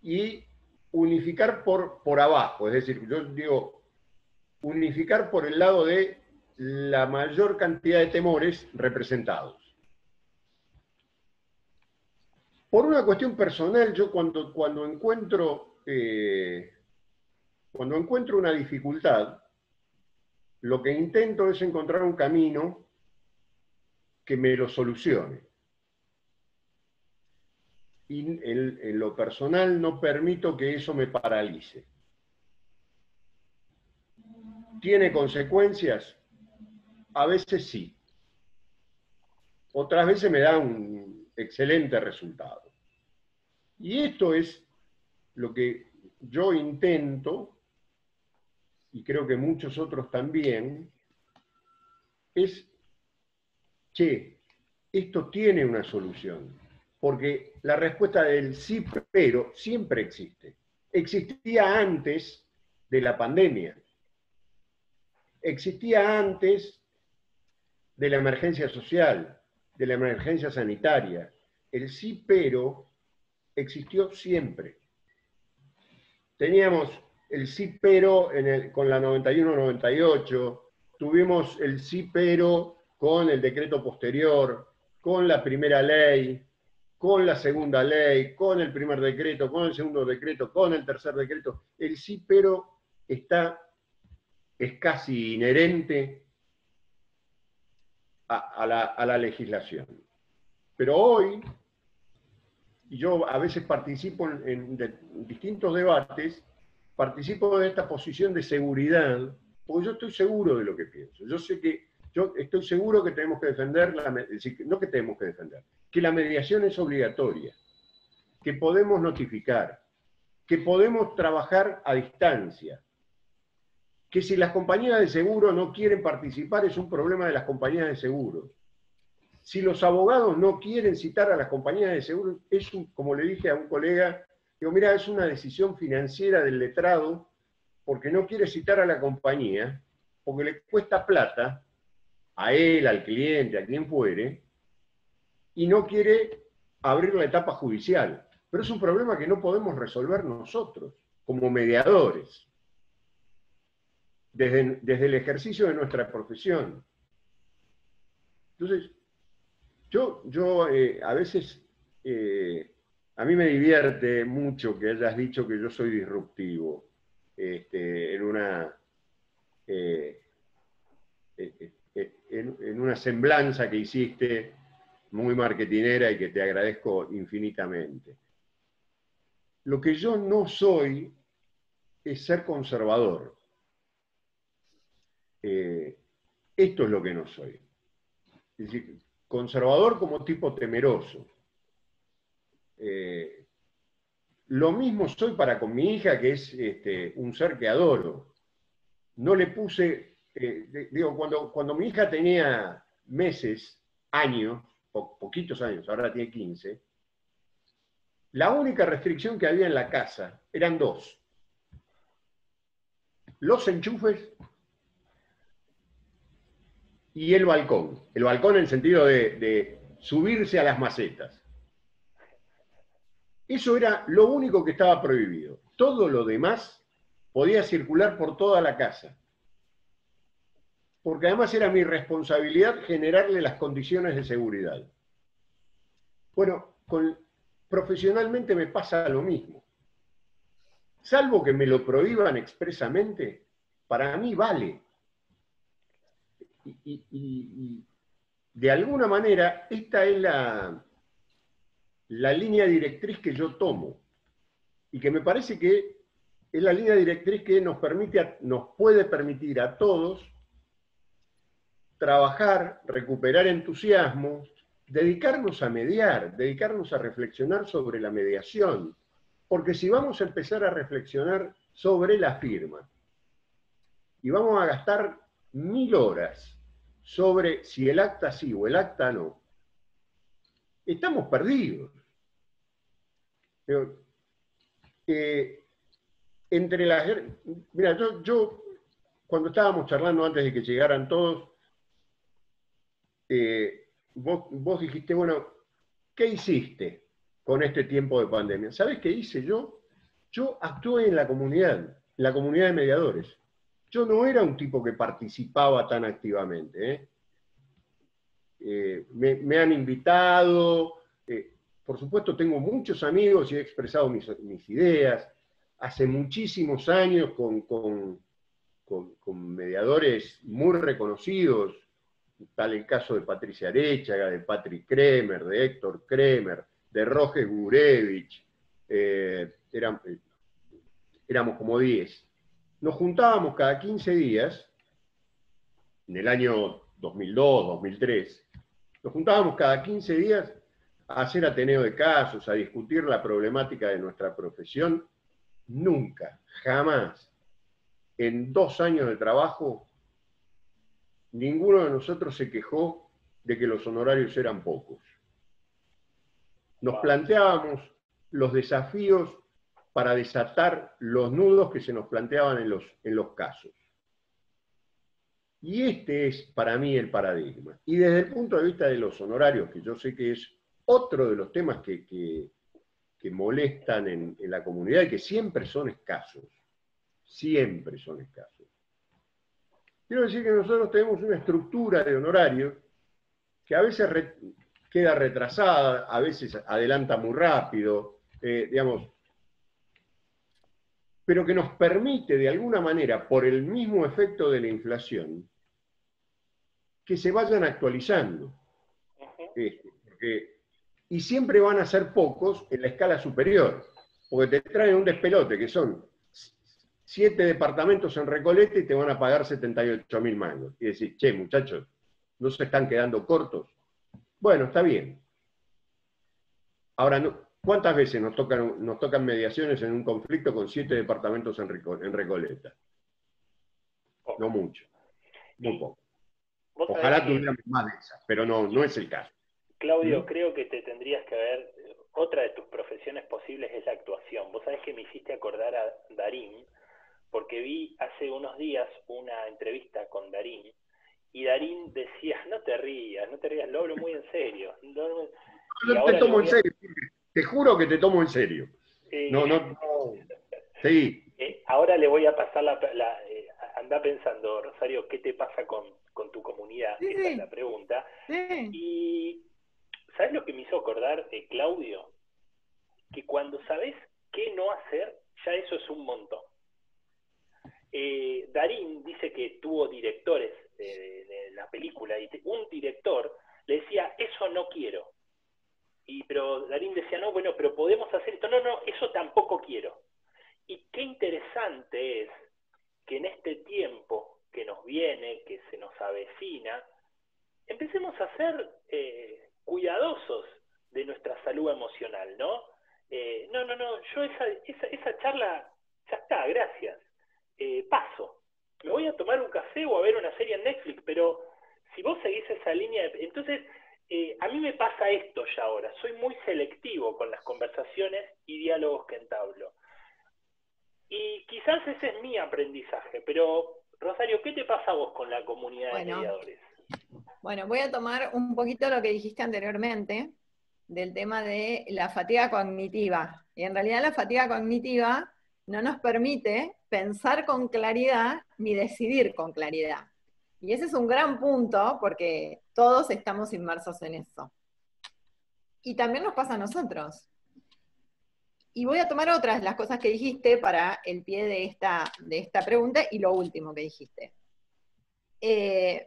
y unificar por abajo. Es decir, yo digo, unificar por el lado de la mayor cantidad de temores representados. Por una cuestión personal, yo cuando encuentro una dificultad, lo que intento es encontrar un camino que me lo solucione. Y en lo personal no permito que eso me paralice. ¿Tiene consecuencias? A veces sí. Otras veces me da un excelente resultado. Y esto es lo que yo intento, y creo que muchos otros también, es, che, esto tiene una solución. Porque la respuesta del sí, pero siempre existe. Existía antes de la pandemia. Existía antes de la emergencia social, de la emergencia sanitaria. El sí, pero existió siempre. Teníamos el sí, pero con la 91-98, tuvimos el sí, pero con el decreto posterior, con la primera ley, con la segunda ley, con el primer decreto, con el segundo decreto, con el tercer decreto. El sí, pero es casi inherente a la legislación. Pero hoy, y yo a veces participo en distintos debates, participo de esta posición de seguridad, porque yo estoy seguro de lo que pienso. Yo estoy seguro que tenemos que defender, no que tenemos que defender, que la mediación es obligatoria, que podemos notificar, que podemos trabajar a distancia, que si las compañías de seguro no quieren participar es un problema de las compañías de seguro. Si los abogados no quieren citar a las compañías de seguro, como le dije a un colega, digo, mira, es una decisión financiera del letrado, porque no quiere citar a la compañía, porque le cuesta plata, a él, al cliente, a quien fuere, y no quiere abrir la etapa judicial. Pero es un problema que no podemos resolver nosotros, como mediadores, desde el ejercicio de nuestra profesión. Entonces, yo a veces, a mí me divierte mucho que hayas dicho que yo soy disruptivo en una semblanza que hiciste muy marketinera y que te agradezco infinitamente. Lo que yo no soy es ser conservador. Esto es lo que no soy. Es decir, conservador como tipo temeroso. Lo mismo soy para con mi hija, que es un ser que adoro. No le puse, digo, cuando mi hija tenía meses, años, poquitos años, ahora tiene 15, la única restricción que había en la casa eran dos: los enchufes y el balcón. El balcón en el sentido de subirse a las macetas. Eso era lo único que estaba prohibido. Todo lo demás podía circular por toda la casa. Porque además era mi responsabilidad generarle las condiciones de seguridad. Bueno, profesionalmente me pasa lo mismo. Salvo que me lo prohíban expresamente, para mí vale. Y de alguna manera, esta es la línea directriz que yo tomo, y que me parece que es la línea directriz que nos puede permitir a todos trabajar, recuperar entusiasmo, dedicarnos a mediar, dedicarnos a reflexionar sobre la mediación, porque si vamos a empezar a reflexionar sobre la firma, y vamos a gastar 1000 horas sobre si el acta sí o el acta no, estamos perdidos. Pero, entre las... Mira, yo cuando estábamos charlando antes de que llegaran todos, vos dijiste, bueno, ¿qué hiciste con este tiempo de pandemia? ¿Sabés qué hice yo? Yo actué en la comunidad de mediadores. Yo no era un tipo que participaba tan activamente. Me han invitado, por supuesto tengo muchos amigos y he expresado mis ideas. Hace muchísimos años con mediadores muy reconocidos, tal el caso de Patricia Arechaga, de Patrick Kremer, de Héctor Kremer, de Roger Gurevich, éramos como 10. Nos juntábamos cada 15 días, en el año 2002, 2003, nos juntábamos cada 15 días a hacer ateneo de casos, a discutir la problemática de nuestra profesión. Nunca, jamás, en 2 años de trabajo, ninguno de nosotros se quejó de que los honorarios eran pocos. Nos planteábamos los desafíos para desatar los nudos que se nos planteaban en los casos. Y este es para mí el paradigma. Y desde el punto de vista de los honorarios, que yo sé que es otro de los temas que molestan en la comunidad y que siempre son escasos. Siempre son escasos. Quiero decir que nosotros tenemos una estructura de honorarios que a veces queda retrasada, a veces adelanta muy rápido, digamos, pero que nos permite de alguna manera, por el mismo efecto de la inflación, que se vayan actualizando. Y siempre van a ser pocos en la escala superior, porque te traen un despelote que son 7 departamentos en Recoleta y te van a pagar 78.000 mangos. Y decís, che, muchachos, ¿no se están quedando cortos? Bueno, está bien. Ahora, ¿cuántas veces nos tocan mediaciones en un conflicto con 7 departamentos en Recoleta? No mucho. Muy poco. Ojalá tuviéramos más de esas, pero no es el caso. Claudio, creo que te tendrías que ver, otra de tus profesiones posibles es la actuación. Vos sabés que me hiciste acordar a Darín, porque vi hace unos días una entrevista con Darín, y Darín decía, no te rías, lo hablo muy en serio. No te tomo en serio, te juro que te tomo en serio. No. Sí. Ahora le voy a pasar anda pensando, Rosario, ¿qué te pasa con tu comunidad? Sí. Esa es la pregunta. Sí. Y ¿sabes lo que me hizo acordar, Claudio? Que cuando sabes qué no hacer, ya eso es un montón. Darín dice que tuvo directores de la película, y un director le decía, eso no quiero. Pero Darín decía, no, bueno, pero podemos hacer esto. No, eso tampoco quiero. Y qué interesante es que en este tiempo que nos viene, que se nos avecina, empecemos a ser cuidadosos de nuestra salud emocional, ¿no? Yo esa charla, ya está, gracias. Paso. Me voy a tomar un café o a ver una serie en Netflix, pero si vos seguís esa línea, entonces a mí me pasa esto ya ahora. Soy muy selectivo con las conversaciones y diálogos que entablo. Y quizás ese es mi aprendizaje, pero Rosario, ¿qué te pasa a vos con la comunidad de mediadores? Bueno, voy a tomar un poquito lo que dijiste anteriormente, del tema de la fatiga cognitiva. Y en realidad la fatiga cognitiva no nos permite pensar con claridad ni decidir con claridad. Y ese es un gran punto, porque todos estamos inmersos en eso. Y también nos pasa a nosotros. Y voy a tomar otras las cosas que dijiste para el pie de esta pregunta y lo último que dijiste. En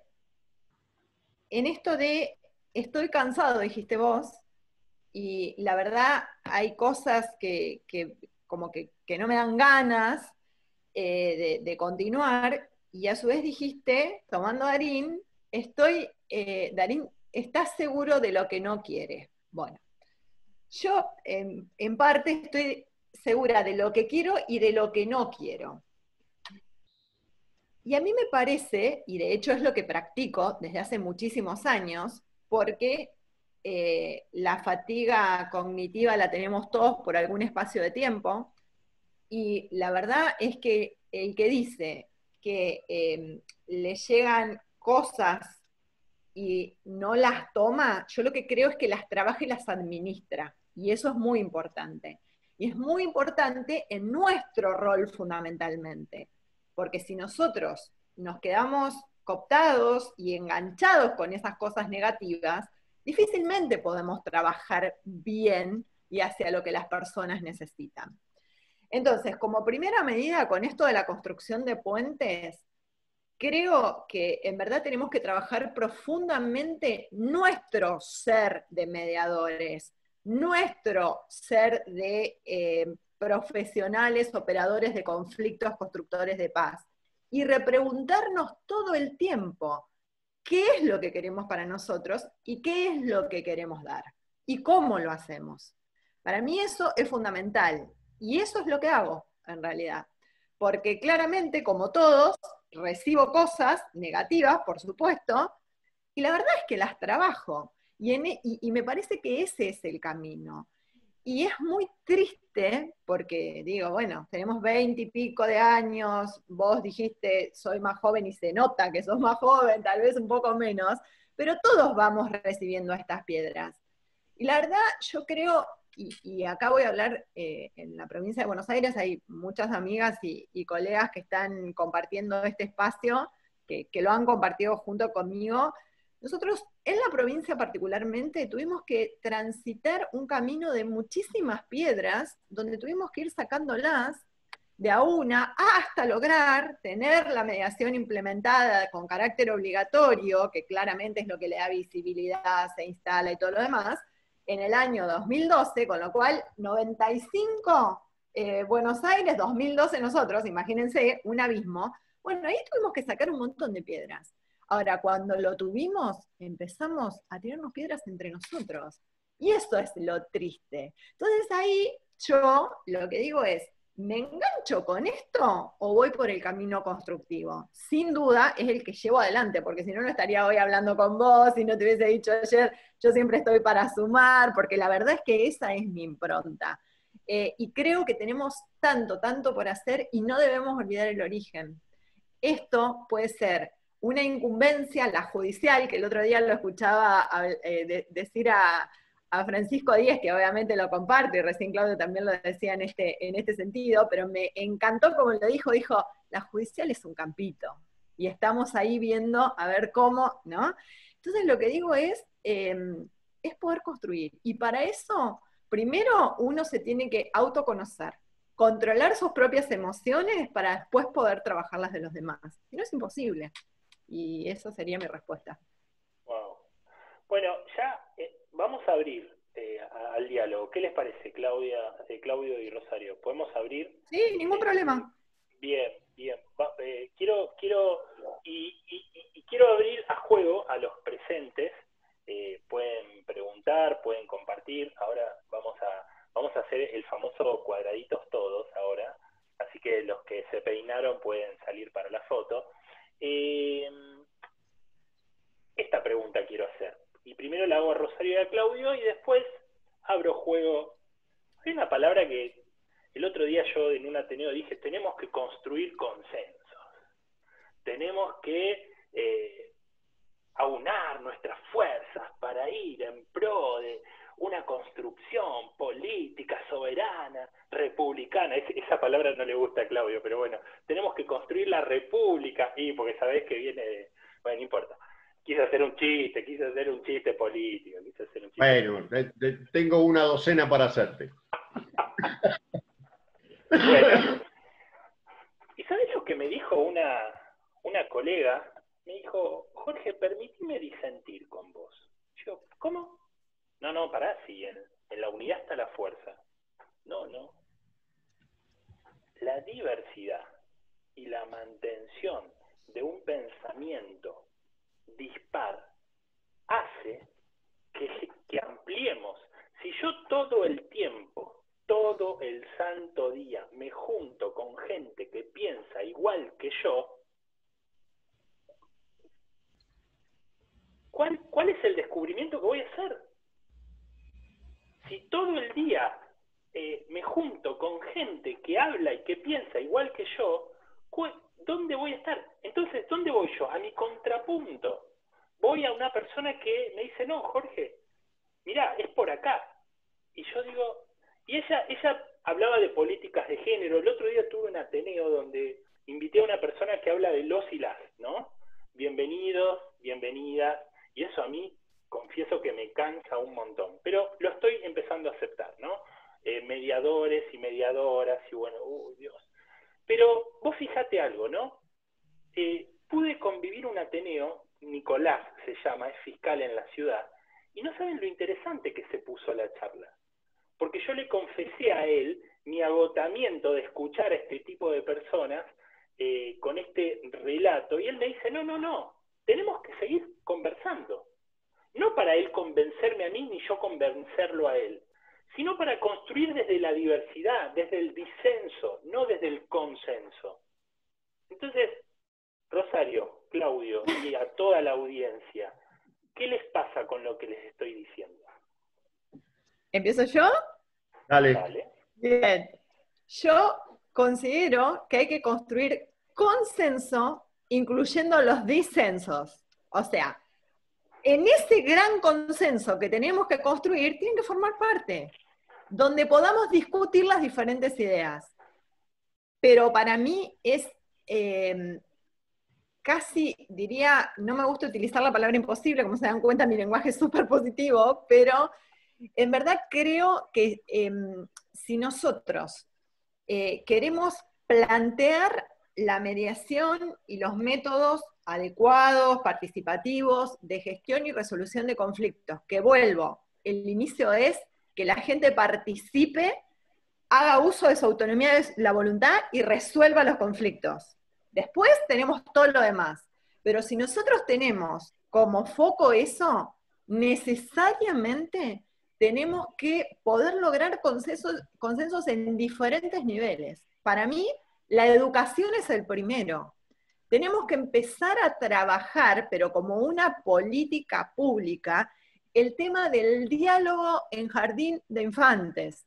esto de estoy cansado, dijiste vos, y la verdad hay cosas que no me dan ganas de continuar, y a su vez dijiste, tomando a Darín, Darín, ¿estás seguro de lo que no quiere? Bueno, yo en parte estoy segura de lo que quiero y de lo que no quiero. Y a mí me parece, y de hecho es lo que practico desde hace muchísimos años, porque la fatiga cognitiva la tenemos todos por algún espacio de tiempo, y la verdad es que el que dice que le llegan cosas y no las toma, yo lo que creo es que las trabaja y las administra, y eso es muy importante. Y es muy importante en nuestro rol fundamentalmente, porque si nosotros nos quedamos cooptados y enganchados con esas cosas negativas, difícilmente podemos trabajar bien y hacia lo que las personas necesitan. Entonces, como primera medida con esto de la construcción de puentes, creo que en verdad tenemos que trabajar profundamente nuestro ser de mediadores, nuestro ser de profesionales, operadores de conflictos, constructores de paz, y repreguntarnos todo el tiempo qué es lo que queremos para nosotros y qué es lo que queremos dar y cómo lo hacemos. Para mí eso es fundamental y eso es lo que hago en realidad, porque claramente, como todos, recibo cosas negativas, por supuesto, y la verdad es que las trabajo. Y me parece que ese es el camino. Y es muy triste porque, digo, bueno, tenemos 20 y pico de años, vos dijiste, soy más joven y se nota que sos más joven, tal vez un poco menos, pero todos vamos recibiendo estas piedras. Y la verdad, yo creo, y acá voy a hablar, en la provincia de Buenos Aires hay muchas amigas y colegas que están compartiendo este espacio, que lo han compartido junto conmigo. Nosotros en la provincia particularmente tuvimos que transitar un camino de muchísimas piedras, donde tuvimos que ir sacándolas de a una hasta lograr tener la mediación implementada con carácter obligatorio, que claramente es lo que le da visibilidad, se instala y todo lo demás, en el año 2012, con lo cual 95 Buenos Aires, 2012 nosotros, imagínense, un abismo. Bueno, ahí tuvimos que sacar un montón de piedras. Ahora, cuando lo tuvimos, empezamos a tirarnos piedras entre nosotros. Y eso es lo triste. Entonces ahí yo lo que digo es, ¿me engancho con esto o voy por el camino constructivo? Sin duda es el que llevo adelante, porque si no, no estaría hoy hablando con vos, si no te hubiese dicho ayer, yo siempre estoy para sumar, porque la verdad es que esa es mi impronta. Y creo que tenemos tanto, tanto por hacer y no debemos olvidar el origen. Esto puede ser una incumbencia, la judicial, que el otro día lo escuchaba decir a Francisco Díez, que obviamente lo comparte, y recién Claudio también lo decía en este sentido, pero me encantó como lo dijo, la judicial es un campito, y estamos ahí viendo a ver cómo, ¿no? Entonces lo que digo es poder construir, y para eso, primero uno se tiene que autoconocer, controlar sus propias emociones para después poder trabajar las de los demás. Si no es imposible. Y esa sería mi respuesta. Wow. Bueno, ya vamos a abrir al diálogo. ¿Qué les parece, Claudio y Rosario? ¿Podemos abrir? Sí, ningún problema. Bien, bien. Quiero quiero abrir a juego a los presentes. Pueden preguntar, pueden compartir. Ahora vamos a hacer el famoso cuadraditos todos ahora. Así que los que se peinaron pueden salir para la foto. Esta pregunta quiero hacer. Y primero la hago a Rosario y a Claudio y después abro juego. Hay una palabra que el otro día yo en un Ateneo dije, tenemos que construir consensos. Tenemos que aunar nuestras fuerzas para ir en pro de una construcción política, soberana, republicana. Esa palabra no le gusta a Claudio, pero bueno, tenemos que construir la república, y porque sabés que viene de... Bueno, no importa. Quise hacer un chiste político. Bueno, tengo una docena para hacerte. Bueno, ¿y sabés lo que me dijo una colega? Me dijo, Jorge, permíteme disentir con vos. Yo, ¿cómo? No, pará, sí, en la unidad está la fuerza. No. La diversidad y la mantención de un pensamiento dispar hace que ampliemos. Si yo todo el tiempo, todo el santo día, me junto con gente que piensa igual que yo, ¿cuál es el descubrimiento que voy a hacer? si todo el día me junto con gente que habla y que piensa igual que yo, ¿dónde voy a estar? Entonces, ¿dónde voy yo? A mi contrapunto. Voy a una persona que me dice, no, Jorge, mirá, es por acá. Y yo digo, y ella hablaba de políticas de género. El otro día tuve un Ateneo donde invité a una persona que habla de los y las, ¿no? Bienvenidos, bienvenidas, y eso a mí, confieso que me cansa un montón, pero lo estoy empezando a aceptar, ¿no? Mediadores y mediadoras, y bueno, Dios. Pero vos fíjate algo, ¿no? Pude convivir un Ateneo, Nicolás se llama, es fiscal en la ciudad, y no saben lo interesante que se puso la charla. Porque yo le confesé a él mi agotamiento de escuchar a este tipo de personas con este relato, y él me dice, no, tenemos que seguir conversando. No para él convencerme a mí, ni yo convencerlo a él, sino para construir desde la diversidad, desde el disenso, no desde el consenso. Entonces, Rosario, Claudio y a toda la audiencia, ¿qué les pasa con lo que les estoy diciendo? ¿Empiezo yo? Dale. Dale. Bien. Yo considero que hay que construir consenso incluyendo los disensos. O sea, en ese gran consenso que tenemos que construir, tienen que formar parte, donde podamos discutir las diferentes ideas. Pero para mí es casi, diría, no me gusta utilizar la palabra imposible, como se dan cuenta, mi lenguaje es súper positivo, pero en verdad creo que si nosotros queremos plantear la mediación y los métodos adecuados, participativos, de gestión y resolución de conflictos, que vuelvo, el inicio es que la gente participe, haga uso de su autonomía, de la voluntad y resuelva los conflictos. Después tenemos todo lo demás. Pero si nosotros tenemos como foco eso, necesariamente tenemos que poder lograr consensos en diferentes niveles. Para mí, la educación es el primero. Tenemos que empezar a trabajar, pero como una política pública, el tema del diálogo en jardín de infantes.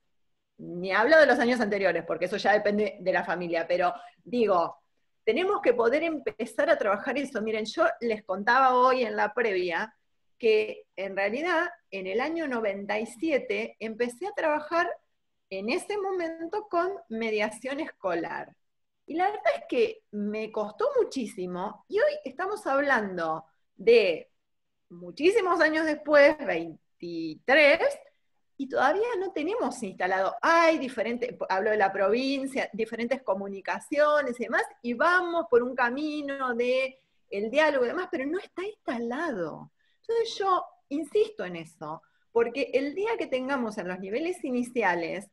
Ni hablo de los años anteriores, porque eso ya depende de la familia, pero digo, tenemos que poder empezar a trabajar eso. Miren, yo les contaba hoy en la previa que en realidad en el año 97 empecé a trabajar en ese momento con mediación escolar. Y la verdad es que me costó muchísimo, y hoy estamos hablando de muchísimos años después, 23, y todavía no tenemos instalado, hay diferentes, hablo de la provincia, diferentes comunicaciones y demás, y vamos por un camino de el diálogo y demás, pero no está instalado. Entonces yo insisto en eso, porque el día que tengamos en los niveles iniciales,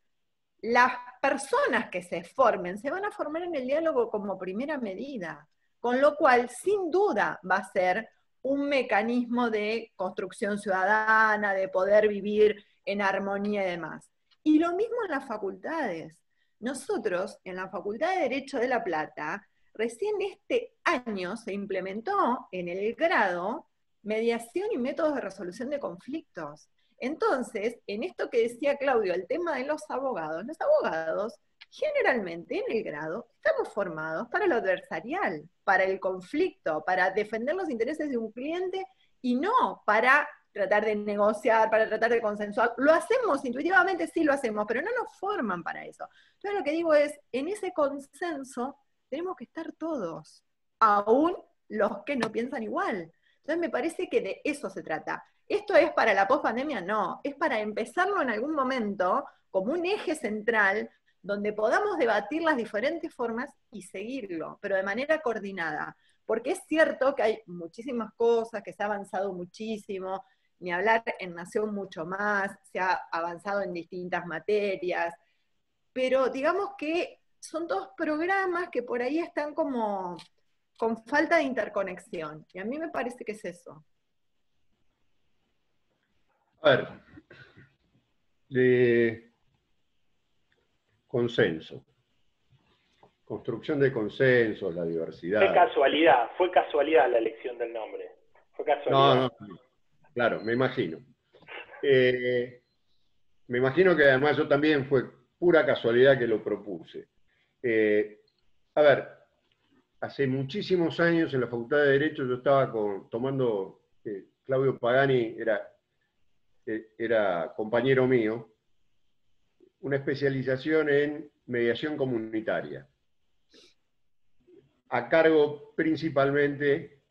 las personas que se formen se van a formar en el diálogo como primera medida, con lo cual sin duda va a ser un mecanismo de construcción ciudadana, de poder vivir en armonía y demás. Y lo mismo en las facultades. Nosotros, en la Facultad de Derecho de La Plata, recién este año se implementó en el grado mediación y métodos de resolución de conflictos. Entonces, en esto que decía Claudio, el tema de los abogados generalmente en el grado estamos formados para lo adversarial, para el conflicto, para defender los intereses de un cliente y no para tratar de negociar, para tratar de consensuar. Lo hacemos intuitivamente, sí lo hacemos, pero no nos forman para eso. Entonces lo que digo es, en ese consenso tenemos que estar todos, aún los que no piensan igual. Entonces me parece que de eso se trata. ¿Esto es para la pospandemia? No, es para empezarlo en algún momento como un eje central donde podamos debatir las diferentes formas y seguirlo, pero de manera coordinada. Porque es cierto que hay muchísimas cosas, que se ha avanzado muchísimo, ni hablar en Nación mucho más, se ha avanzado en distintas materias, pero digamos que son todos programas que por ahí están como con falta de interconexión, y a mí me parece que es eso. A ver, de consenso, construcción de consensos, la diversidad. Fue casualidad la elección del nombre. Fue casualidad. No, claro, me imagino. me imagino que además yo también fue pura casualidad que lo propuse. A ver, hace muchísimos años en la Facultad de Derecho yo estaba tomando, Claudio Pagani era compañero mío, una especialización en mediación comunitaria, a cargo principalmente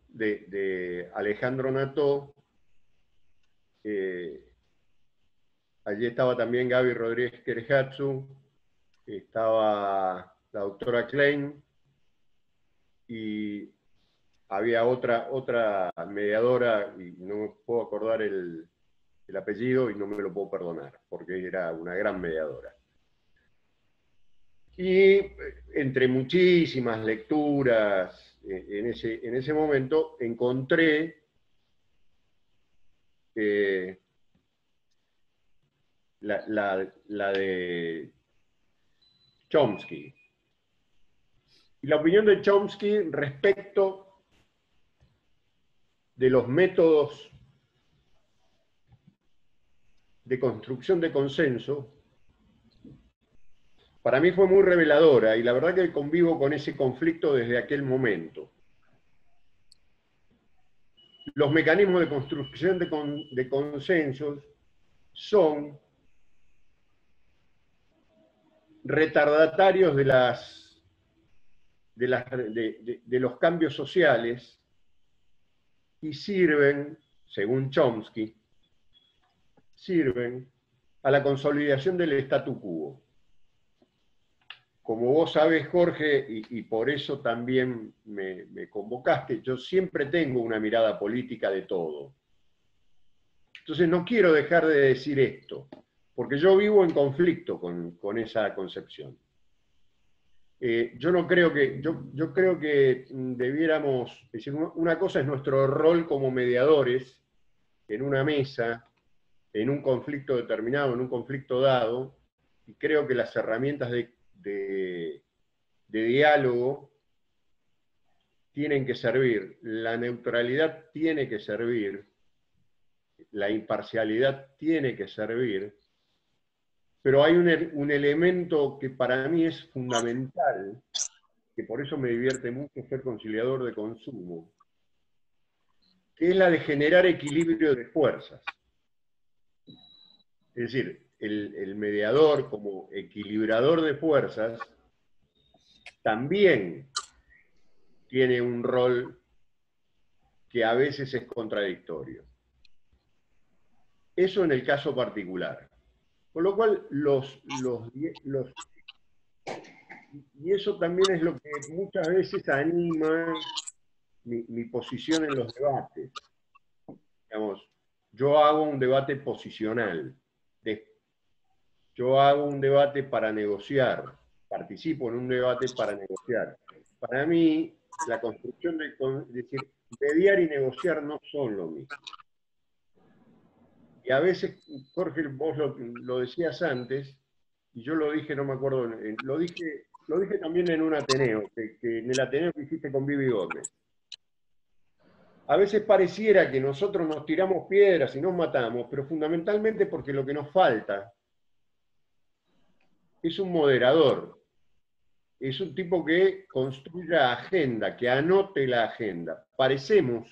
de Alejandro Nató. Allí estaba también Gaby Rodríguez Kerehatsu, estaba la doctora Klein, y había otra mediadora, y no me puedo acordar el apellido y no me lo puedo perdonar, porque era una gran mediadora. Y entre muchísimas lecturas en ese momento encontré la de Chomsky. Y la opinión de Chomsky respecto de los métodos de construcción de consenso, para mí fue muy reveladora, y la verdad que convivo con ese conflicto desde aquel momento. Los mecanismos de construcción de consensos son retardatarios de los cambios sociales y sirven, según Chomsky, sirven a la consolidación del statu quo. Como vos sabés, Jorge, y por eso también me convocaste, yo siempre tengo una mirada política de todo. Entonces no quiero dejar de decir esto, porque yo vivo en conflicto con esa concepción. Yo creo que debiéramos, es decir, una cosa es nuestro rol como mediadores en una mesa, en un conflicto determinado, en un conflicto dado, y creo que las herramientas de diálogo tienen que servir, la neutralidad tiene que servir, la imparcialidad tiene que servir, pero hay un elemento que para mí es fundamental, que por eso me divierte mucho ser conciliador de consumo, que es la de generar equilibrio de fuerzas. Es decir, el mediador como equilibrador de fuerzas también tiene un rol que a veces es contradictorio. Eso en el caso particular. Con lo cual, y eso también es lo que muchas veces anima mi posición en los debates. Digamos, yo hago un debate posicional. Yo hago un debate para negociar. Participo en un debate para negociar. Para mí, la construcción es decir, mediar y negociar no son lo mismo. Y a veces, Jorge, vos lo decías antes, y yo lo dije, no me acuerdo, lo dije también en un Ateneo, que en el Ateneo que hiciste con Vivi Gómez. A veces pareciera que nosotros nos tiramos piedras y nos matamos, pero fundamentalmente porque lo que nos falta es un moderador. Es un tipo que construya agenda, que anote la agenda. Parecemos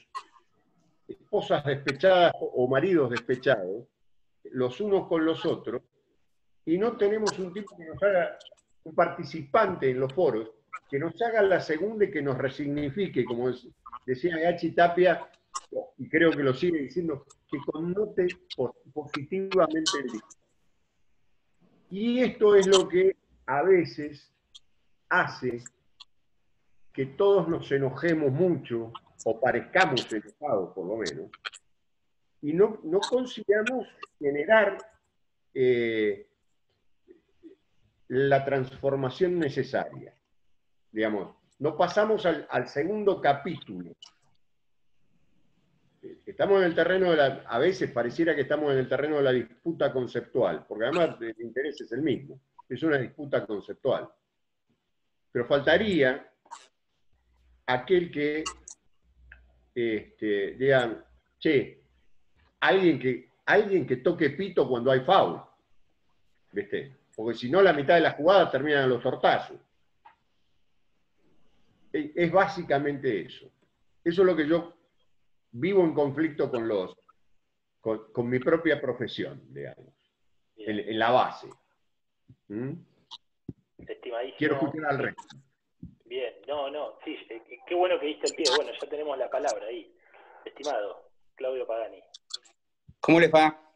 esposas despechadas o maridos despechados, los unos con los otros, y no tenemos un tipo que nos haga, un participante en los foros, que nos haga la segunda y que nos resignifique, como decía Gachi Tapia, y creo que lo sigue diciendo, que connote positivamente el discurso. Y esto es lo que a veces hace que todos nos enojemos mucho, o parezcamos enojados por lo menos, y no consigamos generar la transformación necesaria. Digamos, no pasamos al segundo capítulo. Estamos en el terreno a veces pareciera que estamos en el terreno de la disputa conceptual, porque además el interés es el mismo, es una disputa conceptual. Pero faltaría aquel que digan, che, alguien alguien que toque pito cuando hay foul, ¿viste? Porque si no, la mitad de las jugadas terminan en los tortazos. Es básicamente eso. Eso es lo que yo vivo en conflicto con mi propia profesión, digamos, en la base. ¿Mm? Estimadísimo. Quiero escuchar al resto. Bien, no, sí, qué bueno que diste el pie. Bueno, ya tenemos la palabra ahí. Estimado Claudio Pagani. ¿Cómo les va?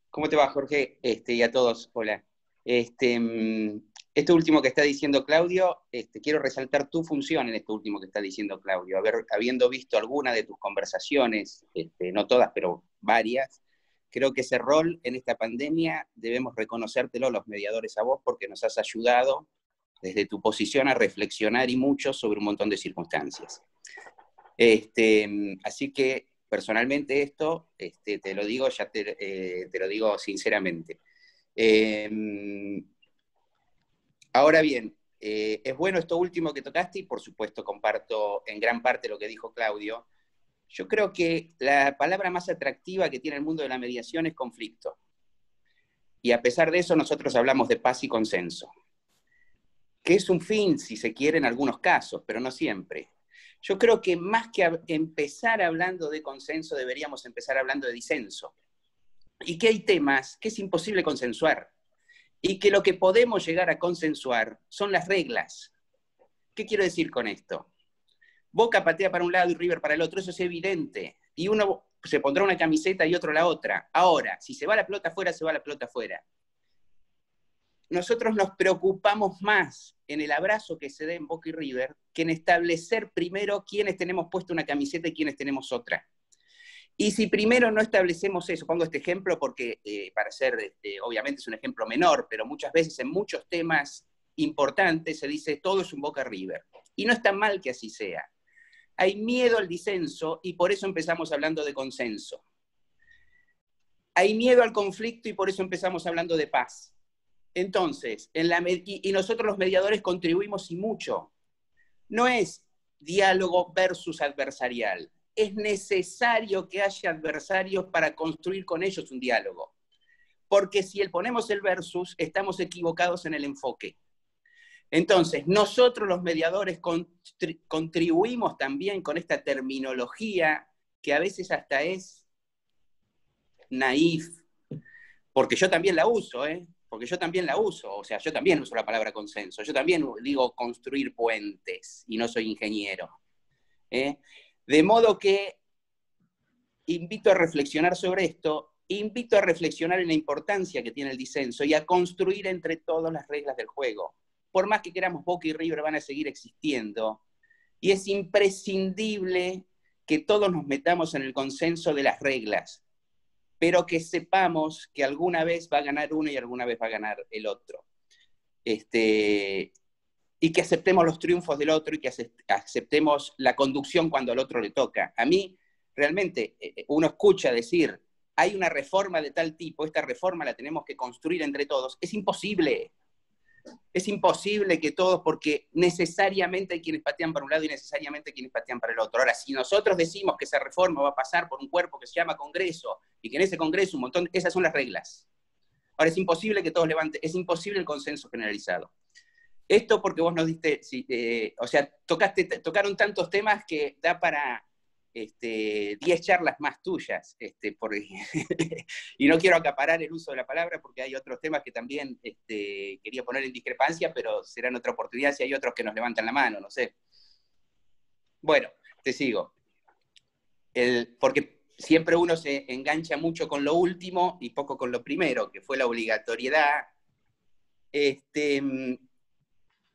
¿Cómo te va, Jorge? Y a todos, hola. Esto último que está diciendo Claudio, quiero resaltar tu función en esto último que está diciendo Claudio. Habiendo visto alguna de tus conversaciones, no todas, pero varias, creo que ese rol en esta pandemia debemos reconocértelo los mediadores a vos, porque nos has ayudado desde tu posición a reflexionar y mucho sobre un montón de circunstancias. Así que personalmente esto, te lo digo, te lo digo sinceramente. Ahora bien, es bueno esto último que tocaste y por supuesto comparto en gran parte lo que dijo Claudio. Yo creo que la palabra más atractiva que tiene el mundo de la mediación es conflicto. Y a pesar de eso nosotros hablamos de paz y consenso, que es un fin, si se quiere, en algunos casos, pero no siempre. Yo creo que más que empezar hablando de consenso, deberíamos empezar hablando de disenso. Y que hay temas que es imposible consensuar. Y que lo que podemos llegar a consensuar son las reglas. ¿Qué quiero decir con esto? Boca patea para un lado y River para el otro, eso es evidente. Y uno se pondrá una camiseta y otro la otra. Ahora, si se va la pelota afuera, se va la pelota afuera. Nosotros nos preocupamos más en el abrazo que se dé en Boca y River que en establecer primero quiénes tenemos puesta una camiseta y quiénes tenemos otra. Y si primero no establecemos eso, pongo este ejemplo porque para ser, obviamente es un ejemplo menor, pero muchas veces en muchos temas importantes se dice todo es un Boca River. Y no está mal que así sea. Hay miedo al disenso y por eso empezamos hablando de consenso. Hay miedo al conflicto y por eso empezamos hablando de paz. Entonces, y nosotros los mediadores contribuimos y mucho. No es diálogo versus adversarial. Es necesario que haya adversarios para construir con ellos un diálogo. Porque si ponemos el versus, estamos equivocados en el enfoque. Entonces, nosotros los mediadores contribuimos también con esta terminología que a veces hasta es naif, porque yo también la uso, porque yo también la uso, o sea, yo también uso la palabra consenso, yo también digo construir puentes y no soy ingeniero. De modo que invito a reflexionar sobre esto, invito a reflexionar en la importancia que tiene el disenso y a construir entre todos las reglas del juego. Por más que queramos, Boca y River van a seguir existiendo, y es imprescindible que todos nos metamos en el consenso de las reglas, pero que sepamos que alguna vez va a ganar uno y alguna vez va a ganar el otro. Y que aceptemos los triunfos del otro y que aceptemos la conducción cuando al otro le toca. A mí, realmente, uno escucha decir, hay una reforma de tal tipo, esta reforma la tenemos que construir entre todos. Es imposible. Es imposible que todos, porque necesariamente hay quienes patean para un lado y necesariamente hay quienes patean para el otro. Ahora, si nosotros decimos que esa reforma va a pasar por un cuerpo que se llama Congreso y que en ese Congreso un montón, esas son las reglas. Ahora, es imposible que todos levanten, es imposible el consenso generalizado. Esto porque vos nos diste, o sea, tocaron tantos temas que da para 10 charlas más tuyas, y no quiero acaparar el uso de la palabra porque hay otros temas que también quería poner en discrepancia, pero será en otra oportunidad si hay otros que nos levantan la mano, no sé. Bueno, te sigo. Porque siempre uno se engancha mucho con lo último y poco con lo primero, que fue la obligatoriedad.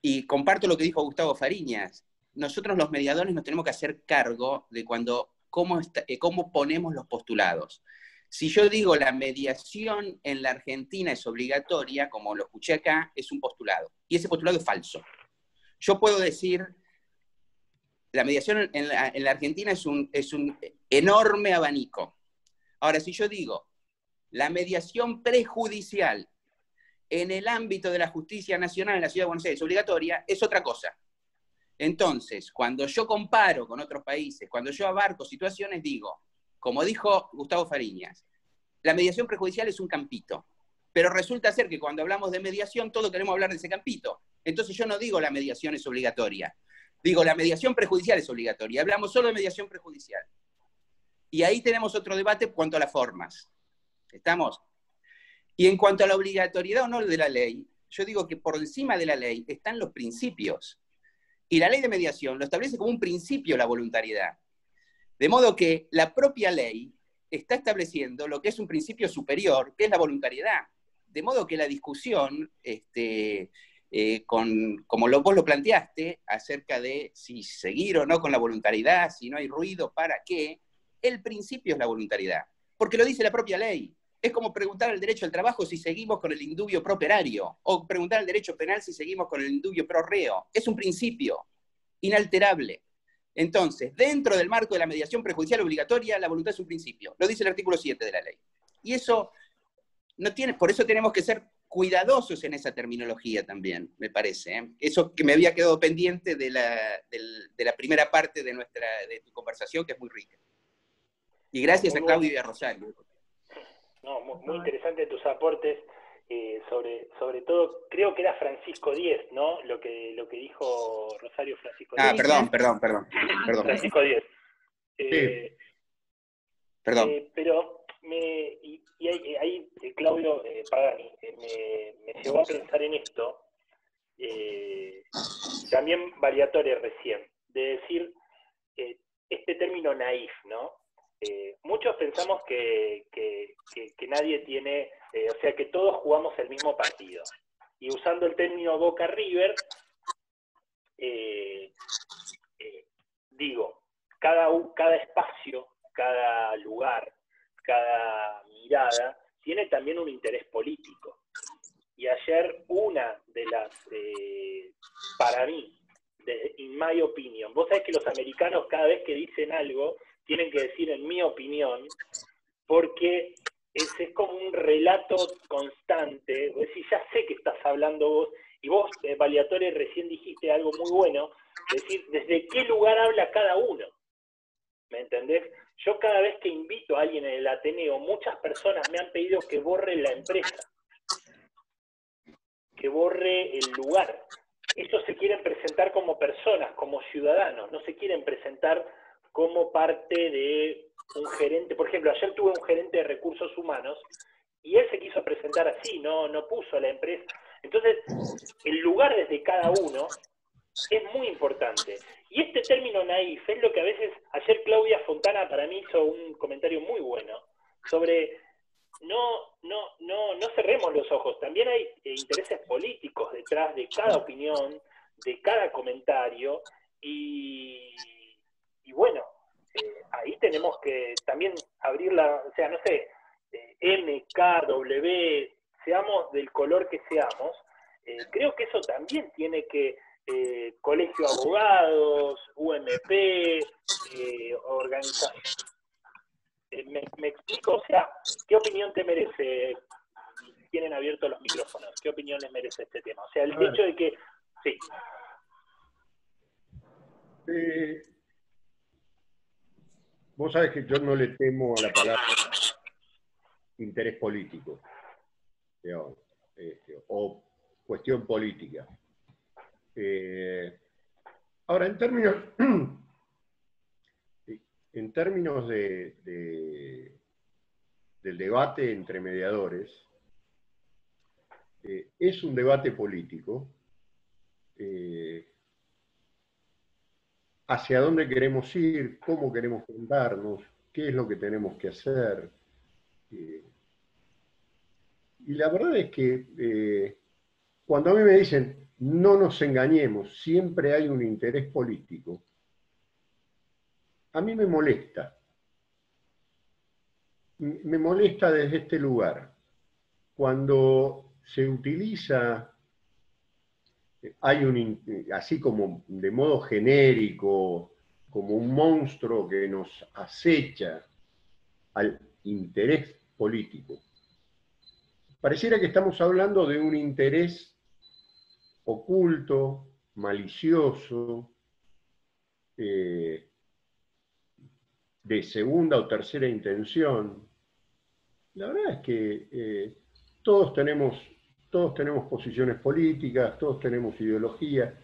Y comparto lo que dijo Gustavo Fariñas. Nosotros los mediadores nos tenemos que hacer cargo de cómo ponemos los postulados. Si yo digo la mediación en la Argentina es obligatoria, como lo escuché acá, es un postulado. Y ese postulado es falso. Yo puedo decir, la mediación en la Argentina es un enorme abanico. Ahora, si yo digo, la mediación prejudicial en el ámbito de la justicia nacional en la Ciudad de Buenos Aires es obligatoria, es otra cosa. Entonces, cuando yo comparo con otros países, cuando yo abarco situaciones, digo, como dijo Gustavo Fariñas, la mediación prejudicial es un campito. Pero resulta ser que cuando hablamos de mediación, todos queremos hablar de ese campito. Entonces yo no digo la mediación es obligatoria. Digo, la mediación prejudicial es obligatoria. Hablamos solo de mediación prejudicial. Y ahí tenemos otro debate en cuanto a las formas. ¿Estamos? Y en cuanto a la obligatoriedad o no de la ley, yo digo que por encima de la ley están los principios. Y la ley de mediación lo establece como un principio la voluntariedad. De modo que la propia ley está estableciendo lo que es un principio superior, que es la voluntariedad. De modo que la discusión, como vos lo planteaste, acerca de si seguir o no con la voluntariedad, si no hay ruido, ¿para qué? El principio es la voluntariedad, porque lo dice la propia ley. Es como preguntar al derecho al trabajo si seguimos con el indubio pro operario, o preguntar al derecho penal si seguimos con el indubio pro reo. Es un principio inalterable. Entonces, dentro del marco de la mediación prejudicial obligatoria, la voluntad es un principio. Lo dice el artículo 7 de la ley. Y eso no tiene, por eso tenemos que ser cuidadosos en esa terminología también, me parece. ¿Eh? Eso que me había quedado pendiente de la primera parte de tu conversación, que es muy rica. Y gracias a Claudio y a Rosario. No, muy interesante tus aportes, sobre todo, creo que era Francisco Díez, ¿no? Lo que dijo Rosario Francisco Díez. Perdón. Francisco Díez. Sí. Perdón. Pero ahí Claudio Pagani me llevó a pensar en esto, también Variatore recién, de decir este término naif, ¿no? Muchos pensamos que nadie tiene, o sea, que todos jugamos el mismo partido. Y usando el término Boca River, digo, cada espacio, cada lugar, cada mirada, tiene también un interés político. Y ayer una de las, para mí, in my opinion, vos sabés que los americanos cada vez que dicen algo, tienen que decir en mi opinión, porque es como un relato constante. Vos decís, ya sé que estás hablando vos, y vos, Variatore, recién dijiste algo muy bueno, es decir, ¿desde qué lugar habla cada uno? ¿Me entendés? Yo cada vez que invito a alguien en el Ateneo, muchas personas me han pedido que borre la empresa, que borre el lugar. Ellos se quieren presentar como personas, como ciudadanos, no se quieren presentar como parte de un gerente. Por ejemplo, ayer tuve un gerente de recursos humanos y él se quiso presentar así, no puso a la empresa. Entonces, el lugar desde cada uno es muy importante. Y este término naif es lo que a veces, ayer Claudia Fontana para mí hizo un comentario muy bueno sobre no cerremos los ojos, también hay intereses políticos detrás de cada opinión, de cada comentario, y bueno, ahí tenemos que también abrir o sea, no sé, M, K, W, seamos del color que seamos, creo que eso también tiene que Colegio de Abogados, UMP, organización. Me explico, o sea, ¿qué opinión te merece? Tienen abiertos los micrófonos, ¿qué opinión les merece este tema? O sea, el hecho de que, sí. Vos sabés que yo no le temo a la palabra interés político, digamos, o cuestión política. Ahora, en términos del debate entre mediadores, es un debate político. Hacia dónde queremos ir, cómo queremos fundarnos, qué es lo que tenemos que hacer. Y la verdad es que cuando a mí me dicen no nos engañemos, siempre hay un interés político, a mí me molesta. Me molesta desde este lugar. Cuando se utiliza, así como de modo genérico, como un monstruo que nos acecha al interés político. Pareciera que estamos hablando de un interés oculto, malicioso, de segunda o tercera intención. La verdad es que todos tenemos posiciones políticas, todos tenemos ideología,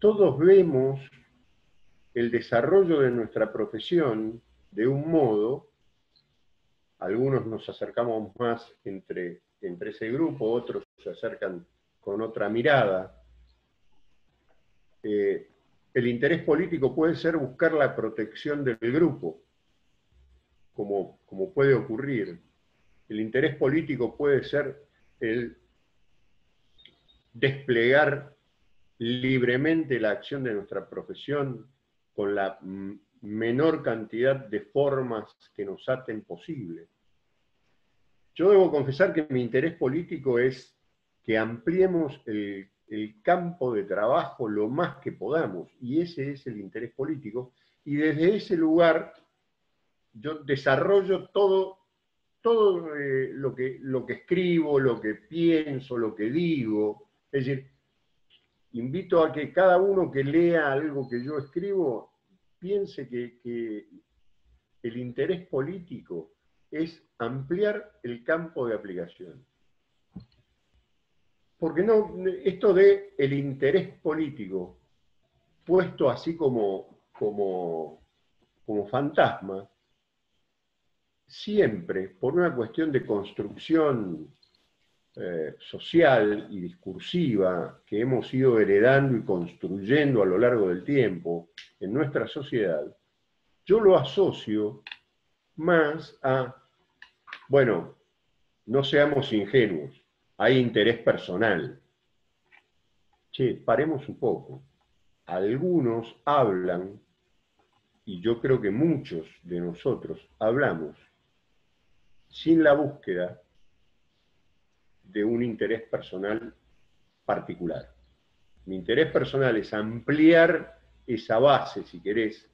todos vemos el desarrollo de nuestra profesión de un modo. Algunos nos acercamos más entre ese grupo, otros se acercan con otra mirada. El interés político puede ser buscar la protección del grupo, como puede ocurrir. El interés político puede ser el desplegar libremente la acción de nuestra profesión con la menor cantidad de formas que nos aten posible. Yo debo confesar que mi interés político es que ampliemos el campo de trabajo lo más que podamos, y ese es el interés político, y desde ese lugar yo desarrollo todo lo que escribo, lo que pienso, lo que digo. Es decir, invito a que cada uno que lea algo que yo escribo piense que el interés político es ampliar el campo de aplicación. Porque no, esto de el interés político, puesto así como fantasma, siempre, por una cuestión de construcción social y discursiva que hemos ido heredando y construyendo a lo largo del tiempo en nuestra sociedad, yo lo asocio más a, bueno, no seamos ingenuos, hay interés personal. Che, paremos un poco. Algunos hablan, y yo creo que muchos de nosotros hablamos, sin la búsqueda de un interés personal particular. Mi interés personal es ampliar esa base, si querés,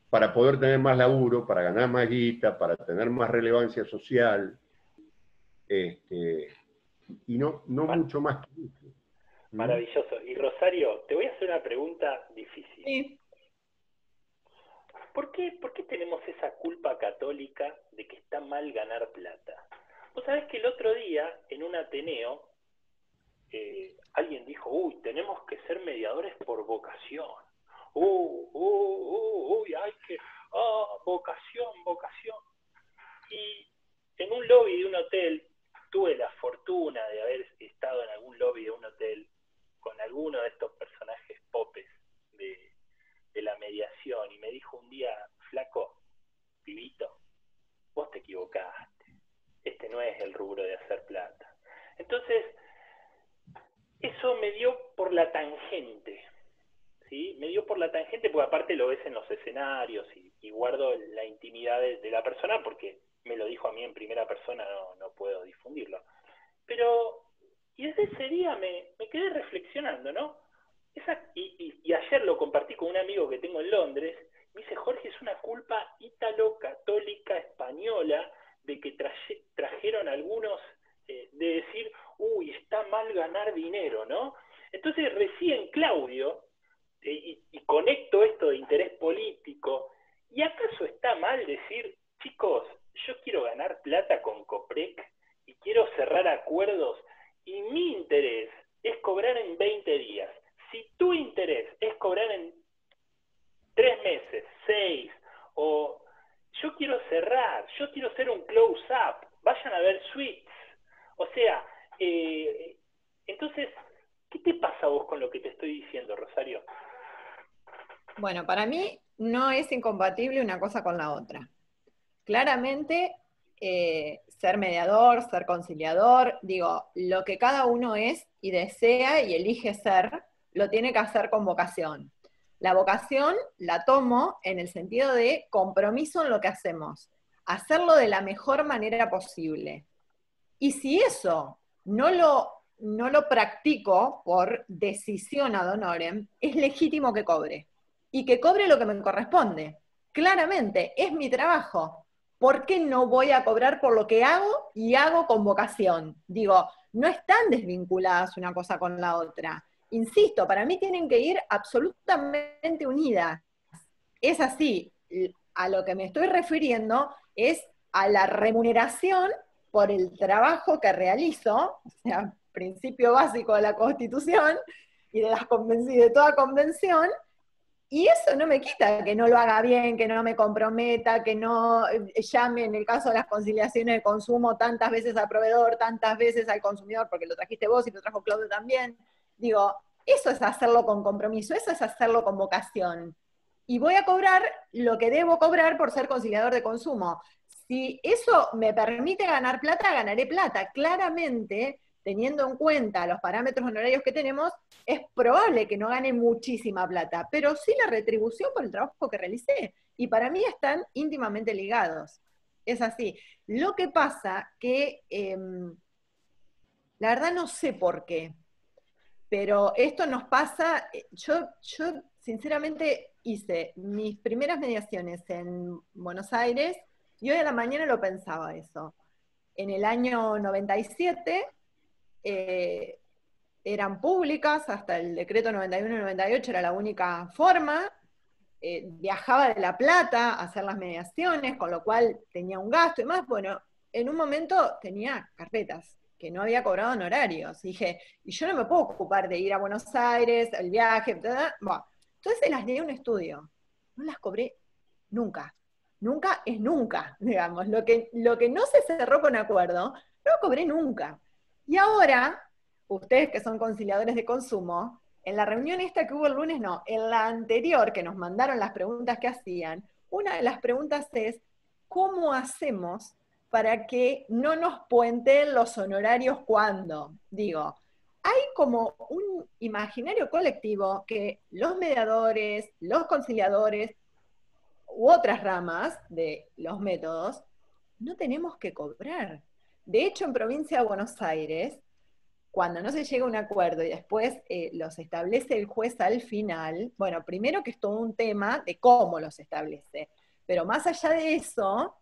para poder tener más laburo, para ganar más guita, para tener más relevancia social, y no mucho más que eso. Maravilloso. Y Rosario, te voy a hacer una pregunta difícil. Sí. ¿Por qué tenemos esa culpa católica de que está mal ganar plata? Vos sabés que el otro día, en un Ateneo, alguien dijo, uy, tenemos que ser mediadores por vocación. Hay que, vocación. Y en un lobby de un hotel, tuve la fortuna de haber estado en algún lobby de un hotel con alguno de estos personajes popes de la mediación, y me dijo un día, flaco, pibito, vos te equivocaste, este no es el rubro de hacer plata. Entonces, eso me dio por la tangente, ¿sí? Me dio por la tangente porque aparte lo ves en los escenarios y guardo la intimidad de la persona porque me lo dijo a mí en primera persona, no puedo difundirlo. Pero, y desde ese día me quedé reflexionando, ¿no? Y ayer lo compartí con un amigo que tengo en Londres, me dice, Jorge, es una culpa ítalo-católica española de que trajeron algunos de decir, uy, está mal ganar dinero, ¿no? Entonces recién Claudio, y conecto esto de interés político, ¿y acaso está mal decir, chicos, yo quiero ganar plata con Coprec y quiero cerrar acuerdos y mi interés es cobrar en 20 días? Si tu interés es cobrar en 3 meses, 6, o yo quiero cerrar, yo quiero hacer un close-up, vayan a ver suites. O sea, entonces, ¿qué te pasa a vos con lo que te estoy diciendo, Rosario? Bueno, para mí no es incompatible una cosa con la otra. Claramente, ser mediador, ser conciliador, digo, lo que cada uno es y desea y elige ser, lo tiene que hacer con vocación. La vocación la tomo en el sentido de compromiso en lo que hacemos, hacerlo de la mejor manera posible. Y si eso no lo practico por decisión ad honorem, es legítimo que cobre. Y que cobre lo que me corresponde. Claramente, es mi trabajo. ¿Por qué no voy a cobrar por lo que hago y hago con vocación? Digo, no están desvinculadas una cosa con la otra. Insisto, para mí tienen que ir absolutamente unidas. Es así. A lo que me estoy refiriendo es a la remuneración por el trabajo que realizo, o sea, principio básico de la Constitución y de toda convención, y eso no me quita que no lo haga bien, que no me comprometa, que no llame, en el caso de las conciliaciones de consumo, tantas veces al proveedor, tantas veces al consumidor, porque lo trajiste vos y lo trajo Claudio también. Digo, eso es hacerlo con compromiso, eso es hacerlo con vocación. Y voy a cobrar lo que debo cobrar por ser conciliador de consumo. Si eso me permite ganar plata, ganaré plata. Claramente, teniendo en cuenta los parámetros honorarios que tenemos, es probable que no gane muchísima plata, pero sí la retribución por el trabajo que realicé. Y para mí están íntimamente ligados. Es así. Lo que pasa que, la verdad no sé por qué, pero esto nos pasa, yo sinceramente hice mis primeras mediaciones en Buenos Aires y hoy a la mañana lo pensaba eso. En el año 97 eran públicas, hasta el decreto 91-98 era la única forma, viajaba de La Plata a hacer las mediaciones, con lo cual tenía un gasto y más. Bueno, en un momento tenía carpetas, que no había cobrado honorarios. Dije, y yo no me puedo ocupar de ir a Buenos Aires, el viaje, bueno, entonces las di a un estudio. No las cobré nunca. Nunca es nunca, digamos. Lo que no se cerró con acuerdo, no lo cobré nunca. Y ahora, ustedes que son conciliadores de consumo, en la reunión esta que hubo el lunes, no, en la anterior que nos mandaron las preguntas que hacían, una de las preguntas es, ¿cómo hacemos para que no nos puenten los honorarios cuando? Digo, hay como un imaginario colectivo que los mediadores, los conciliadores u otras ramas de los métodos no tenemos que cobrar. De hecho, en Provincia de Buenos Aires, cuando no se llega a un acuerdo y después los establece el juez al final, bueno, primero que es todo un tema de cómo los establece, pero más allá de eso,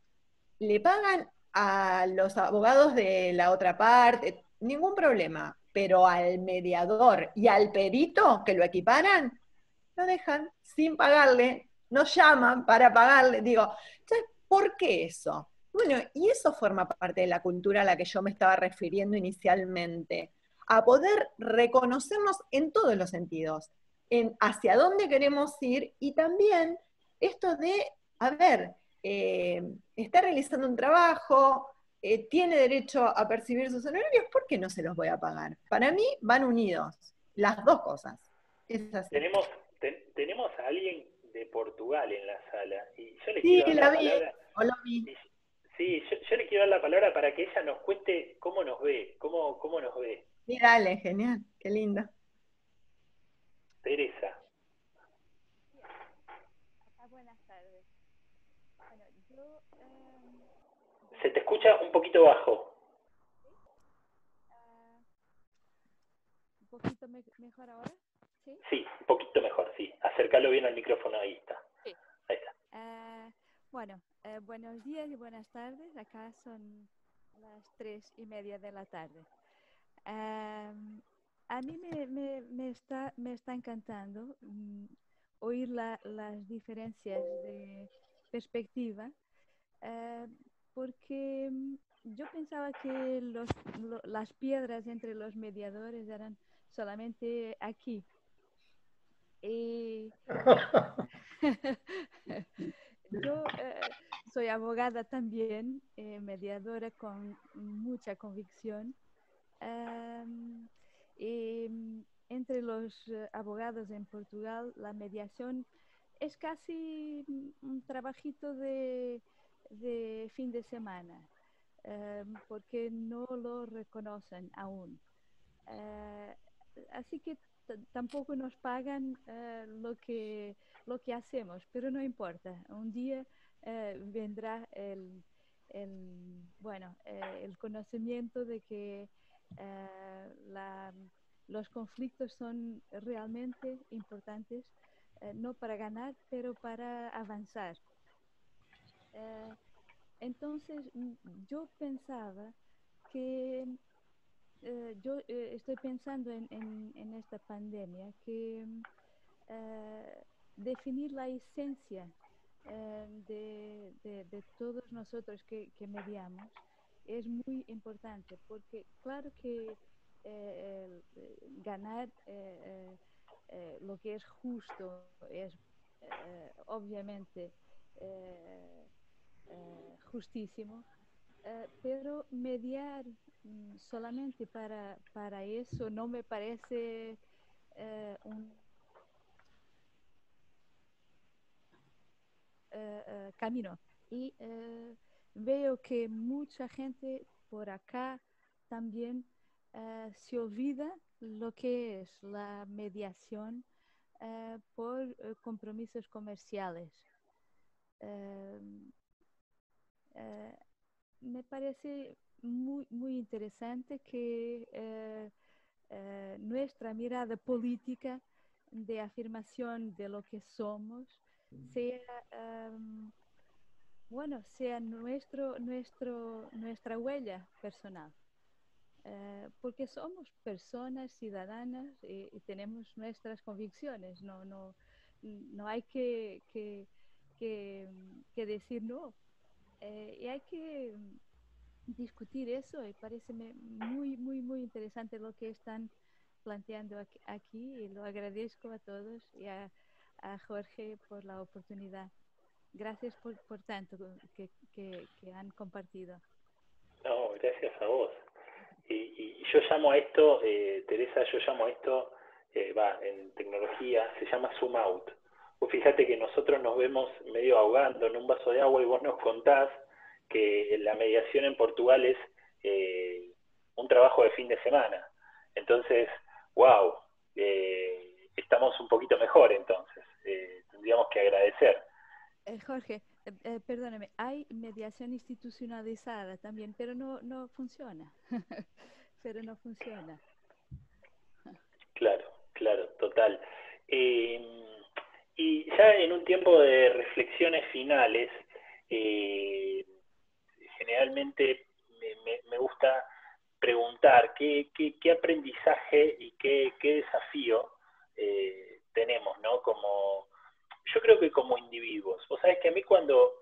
le pagan a los abogados de la otra parte, ningún problema, pero al mediador y al perito que lo equiparan, lo dejan sin pagarle, nos llaman para pagarle, digo, entonces, ¿por qué eso? Bueno, y eso forma parte de la cultura a la que yo me estaba refiriendo inicialmente, a poder reconocernos en todos los sentidos, en hacia dónde queremos ir y también esto de, a ver, está realizando un trabajo, tiene derecho a percibir sus honorarios, ¿por qué no se los voy a pagar? Para mí van unidos, las dos cosas. Es así. Tenemos a alguien de Portugal en la sala y yo le Sí, quiero dar la la vi, palabra. o lo vi. Sí, yo le quiero dar la palabra para que ella nos cuente cómo nos ve, cómo nos ve. Sí, dale, genial, qué lindo. Teresa. Buenas tardes. Bueno, yo Se te escucha un poquito bajo. un poquito mejor ahora, ¿sí? Sí, un poquito mejor, sí. Acércalo bien al micrófono, ahí está. Sí. Ahí está. Bueno, buenos días y buenas tardes. Acá son las 3:30 de la tarde. A mí me está encantando oír las diferencias de perspectiva, porque yo pensaba que las piedras entre los mediadores eran solamente aquí. Y yo soy abogada también, mediadora con mucha convicción. Y entre los abogados en Portugal, la mediación es casi un trabajito de fin de semana, porque no lo reconocen aún. Así que tampoco nos pagan lo que hacemos, pero no importa. Un día vendrá el conocimiento de que los conflictos son realmente importantes, no para ganar, pero para avanzar. Entonces, yo pensaba que yo estoy pensando en esta pandemia, que definir la esencia de todos nosotros que mediamos es muy importante, porque claro que ganar lo que es justo es obviamente justísimo, pero mediar solamente para eso no me parece un camino. Y veo que mucha gente por acá también se olvida lo que es la mediación por compromisos comerciales. Me parece muy interesante que nuestra mirada política de afirmación de lo que somos sea, sea nuestra huella personal. Porque somos personas ciudadanas y tenemos nuestras convicciones. No hay que decir no. Y hay que discutir eso, y parece muy interesante lo que están planteando aquí, y lo agradezco a todos y a Jorge por la oportunidad. Gracias por tanto que han compartido. No, gracias a vos. Y yo llamo a esto, Teresa, en tecnología se llama zoom out. Vos fíjate que nosotros nos vemos medio ahogando en un vaso de agua y vos nos contás que la mediación en Portugal es un trabajo de fin de semana. Entonces, wow, estamos un poquito mejor entonces. Tendríamos que agradecer. Jorge, perdóname, hay mediación institucionalizada también, pero no funciona. Pero no funciona. Claro, total. Y ya en un tiempo de reflexiones finales, generalmente me gusta preguntar qué aprendizaje y qué desafío tenemos, ¿no? Yo creo que como individuos. Vos sabés que a mí cuando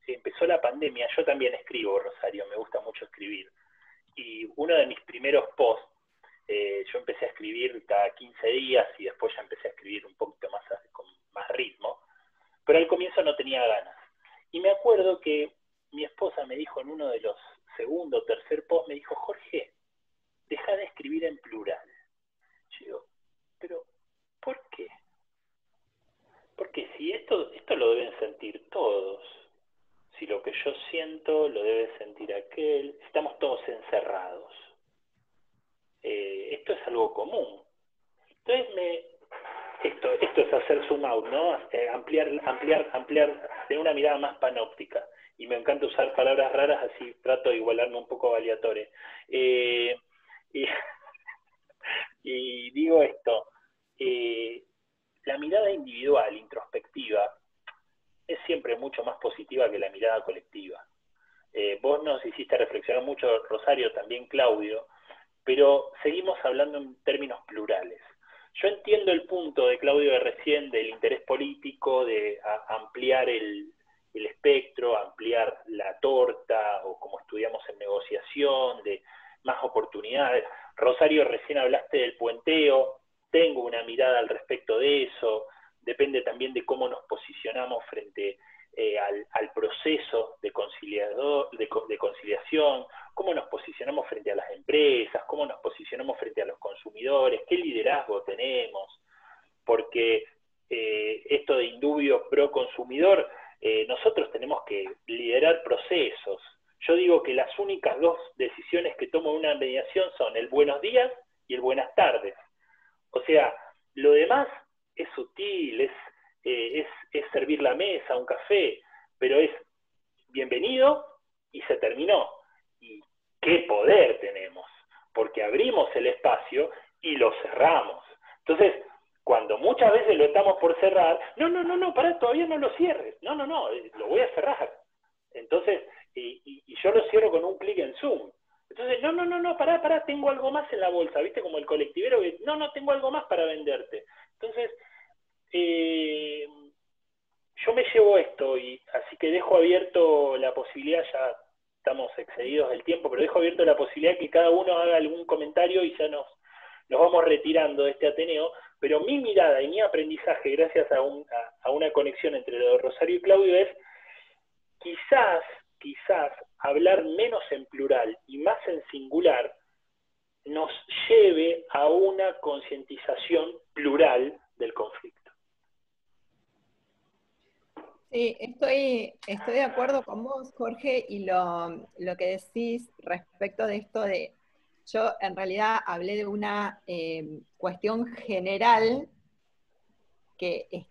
empezó la pandemia, yo también escribo, Rosario, me gusta mucho escribir. Y uno de mis primeros posts, yo empecé a escribir cada 15 días y después ya empecé a escribir un poquito más con más ritmo, pero al comienzo no tenía ganas. Y me acuerdo que mi esposa me dijo en uno de los segundo o tercer post, me dijo, Jorge, deja de escribir en plural. Yo digo, pero ¿por qué? Porque si esto lo deben sentir todos, si lo que yo siento lo debe sentir aquel, estamos todos encerrados. Esto es algo común. Entonces esto es hacer zoom out, ¿no? Ampliar de una mirada más panóptica. Y me encanta usar palabras raras, así trato de igualarme un poco a Valiatore. Y digo esto, la mirada individual, introspectiva, es siempre mucho más positiva que la mirada colectiva. Vos nos hiciste reflexionar mucho, Rosario, también Claudio, pero seguimos hablando en términos plurales. Yo entiendo el punto de Claudio de recién del interés político, de ampliar el espectro, ampliar la torta, o como estudiamos en negociación, de más oportunidades. Rosario, recién hablaste del puenteo, tengo una mirada al respecto de eso, depende también de cómo nos posicionamos frente al proceso de conciliación, cómo nos posicionamos frente a las empresas, cómo nos posicionamos frente a los consumidores, qué liderazgo tenemos, porque esto de indubio pro consumidor, nosotros tenemos que liderar procesos. Yo digo que las únicas dos decisiones que tomo en una mediación son el buenos días y el buenas tardes. O sea, lo demás es sutil, es servir la mesa, un café, pero es bienvenido y se terminó. Y qué poder tenemos, porque abrimos el espacio y lo cerramos. Entonces, cuando muchas veces lo estamos por cerrar, no, pará, todavía no lo cierres, no, lo voy a cerrar. Entonces, y yo lo cierro con un clic en Zoom. Entonces, no, pará, tengo algo más en la bolsa, ¿viste? Como el colectivero que, no, tengo algo más para venderte. Entonces, yo me llevo esto, y así que dejo abierto la posibilidad, ya estamos excedidos del tiempo, pero dejo abierto la posibilidad que cada uno haga algún comentario y ya nos vamos retirando de este Ateneo, pero mi mirada y mi aprendizaje, gracias a una conexión entre lo de Rosario y Claudio, es quizás hablar menos en plural y más en singular nos lleve a una concientización plural del conflicto. Sí, estoy de acuerdo con vos, Jorge, y lo que decís respecto de esto de, yo en realidad hablé de una cuestión general que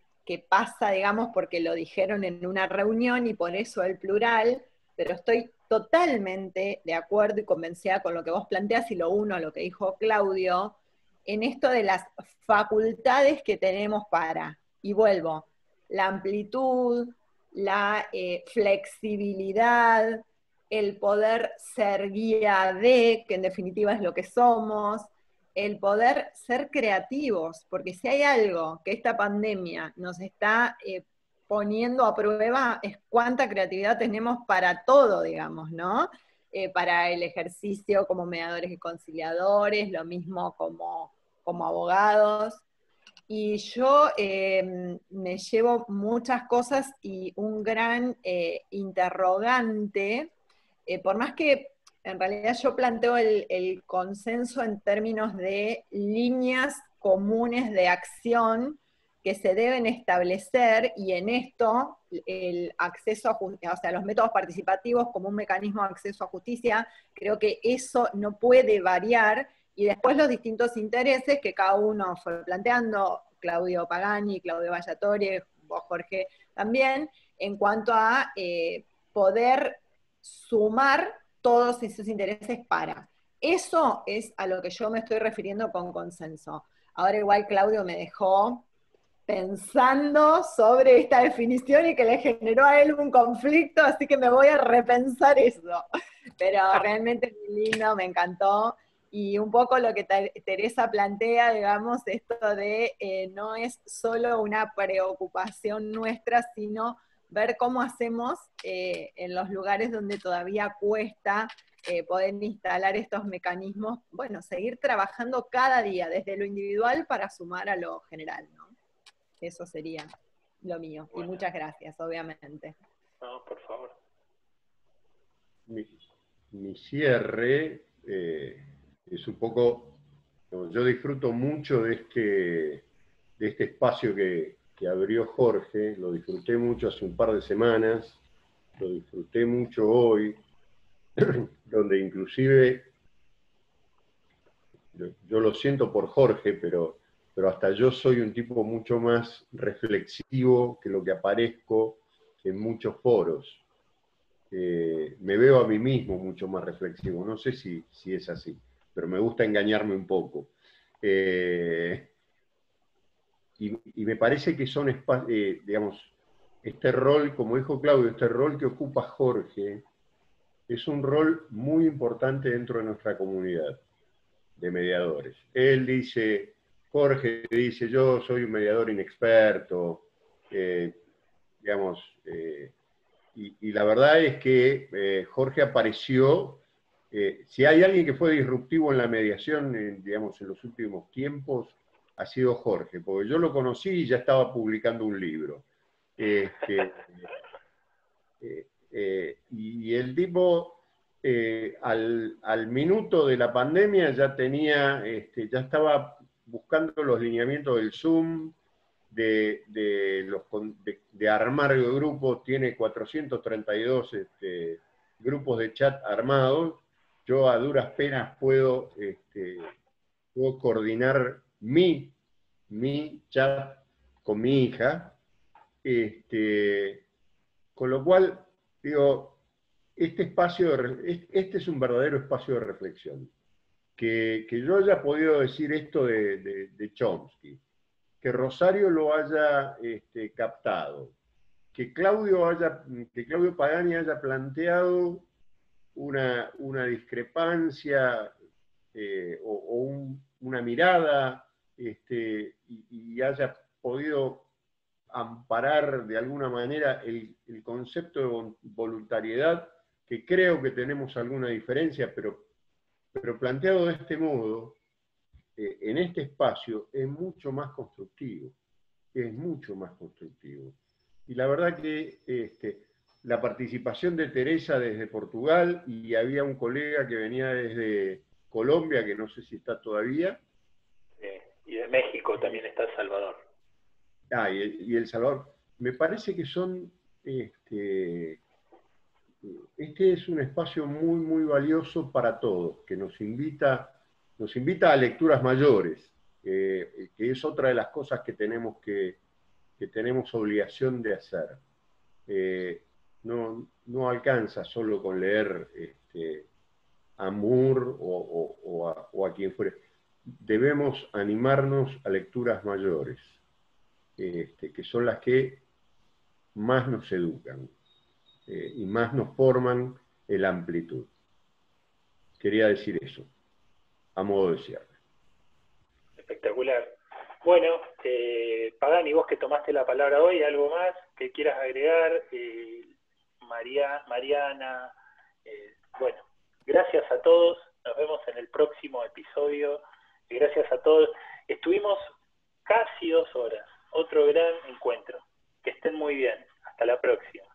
pasa, digamos, porque lo dijeron en una reunión y por eso el plural, pero estoy totalmente de acuerdo y convencida con lo que vos planteás y lo uno a lo que dijo Claudio, en esto de las facultades que tenemos para, y vuelvo, la amplitud, la flexibilidad, el poder ser guía de, que en definitiva es lo que somos, el poder ser creativos, porque si hay algo que esta pandemia nos está poniendo a prueba es cuánta creatividad tenemos para todo, digamos, ¿no? Para el ejercicio como mediadores y conciliadores, lo mismo como abogados. Y yo me llevo muchas cosas y un gran interrogante, por más que en realidad yo planteo el consenso en términos de líneas comunes de acción que se deben establecer, y en esto el acceso a justicia, o sea, los métodos participativos como un mecanismo de acceso a justicia, creo que eso no puede variar, y después los distintos intereses que cada uno fue planteando, Claudio Pagani, Claudio Vallatore, vos Jorge también, en cuanto a poder sumar todos esos intereses para. Eso es a lo que yo me estoy refiriendo con consenso. Ahora igual Claudio me dejó pensando sobre esta definición y que le generó a él un conflicto, así que me voy a repensar eso. Pero realmente muy lindo, me encantó. Y un poco lo que Teresa plantea, digamos, esto de no es solo una preocupación nuestra, sino ver cómo hacemos en los lugares donde todavía cuesta poder instalar estos mecanismos, bueno, seguir trabajando cada día desde lo individual para sumar a lo general, ¿no? Eso sería lo mío. Bueno. Y muchas gracias, obviamente. No, por favor. Mi cierre es un poco, yo disfruto mucho de este espacio que abrió Jorge, lo disfruté mucho hace un par de semanas, lo disfruté mucho hoy, donde inclusive, yo lo siento por Jorge, pero hasta yo soy un tipo mucho más reflexivo que lo que aparezco en muchos foros. Me veo a mí mismo mucho más reflexivo, no sé si es así, pero me gusta engañarme un poco. Y me parece que son, digamos, este rol, como dijo Claudio, este rol que ocupa Jorge, es un rol muy importante dentro de nuestra comunidad de mediadores. Él dice, Jorge dice, yo soy un mediador inexperto, digamos, y la verdad es que Jorge apareció, si hay alguien que fue disruptivo en la mediación, digamos, en los últimos tiempos, ha sido Jorge, porque yo lo conocí y ya estaba publicando un libro. Y el tipo, al minuto de la pandemia ya tenía, ya estaba buscando los lineamientos del Zoom, de armar grupos, tiene 432 grupos de chat armados. Yo a duras penas puedo coordinar mi chat con mi hija, con lo cual, digo, este es un verdadero espacio de reflexión. Que yo haya podido decir esto de Chomsky, que Rosario lo haya captado, que Claudio Pagani haya planteado una discrepancia una mirada y haya podido amparar de alguna manera el concepto de voluntariedad, que creo que tenemos alguna diferencia, pero planteado de este modo, en este espacio, es mucho más constructivo. Es mucho más constructivo. Y la verdad que la participación de Teresa desde Portugal, y había un colega que venía desde Colombia, que no sé si está todavía. Y de México también está Salvador. Y El Salvador. Me parece que son... Este es un espacio muy, muy valioso para todos, que nos invita a lecturas mayores, que es otra de las cosas que tenemos obligación de hacer. No alcanza solo con leer a Moore o a quien fuere. Debemos animarnos a lecturas mayores, que son las que más nos educan y más nos forman en la amplitud. Quería decir eso, a modo de cierre. Espectacular. Bueno, Pagani, vos que tomaste la palabra hoy, ¿algo más que quieras agregar? Mariana, bueno, gracias a todos, nos vemos en el próximo episodio, gracias a todos. Estuvimos casi 2 horas, otro gran encuentro. Que estén muy bien, hasta la próxima.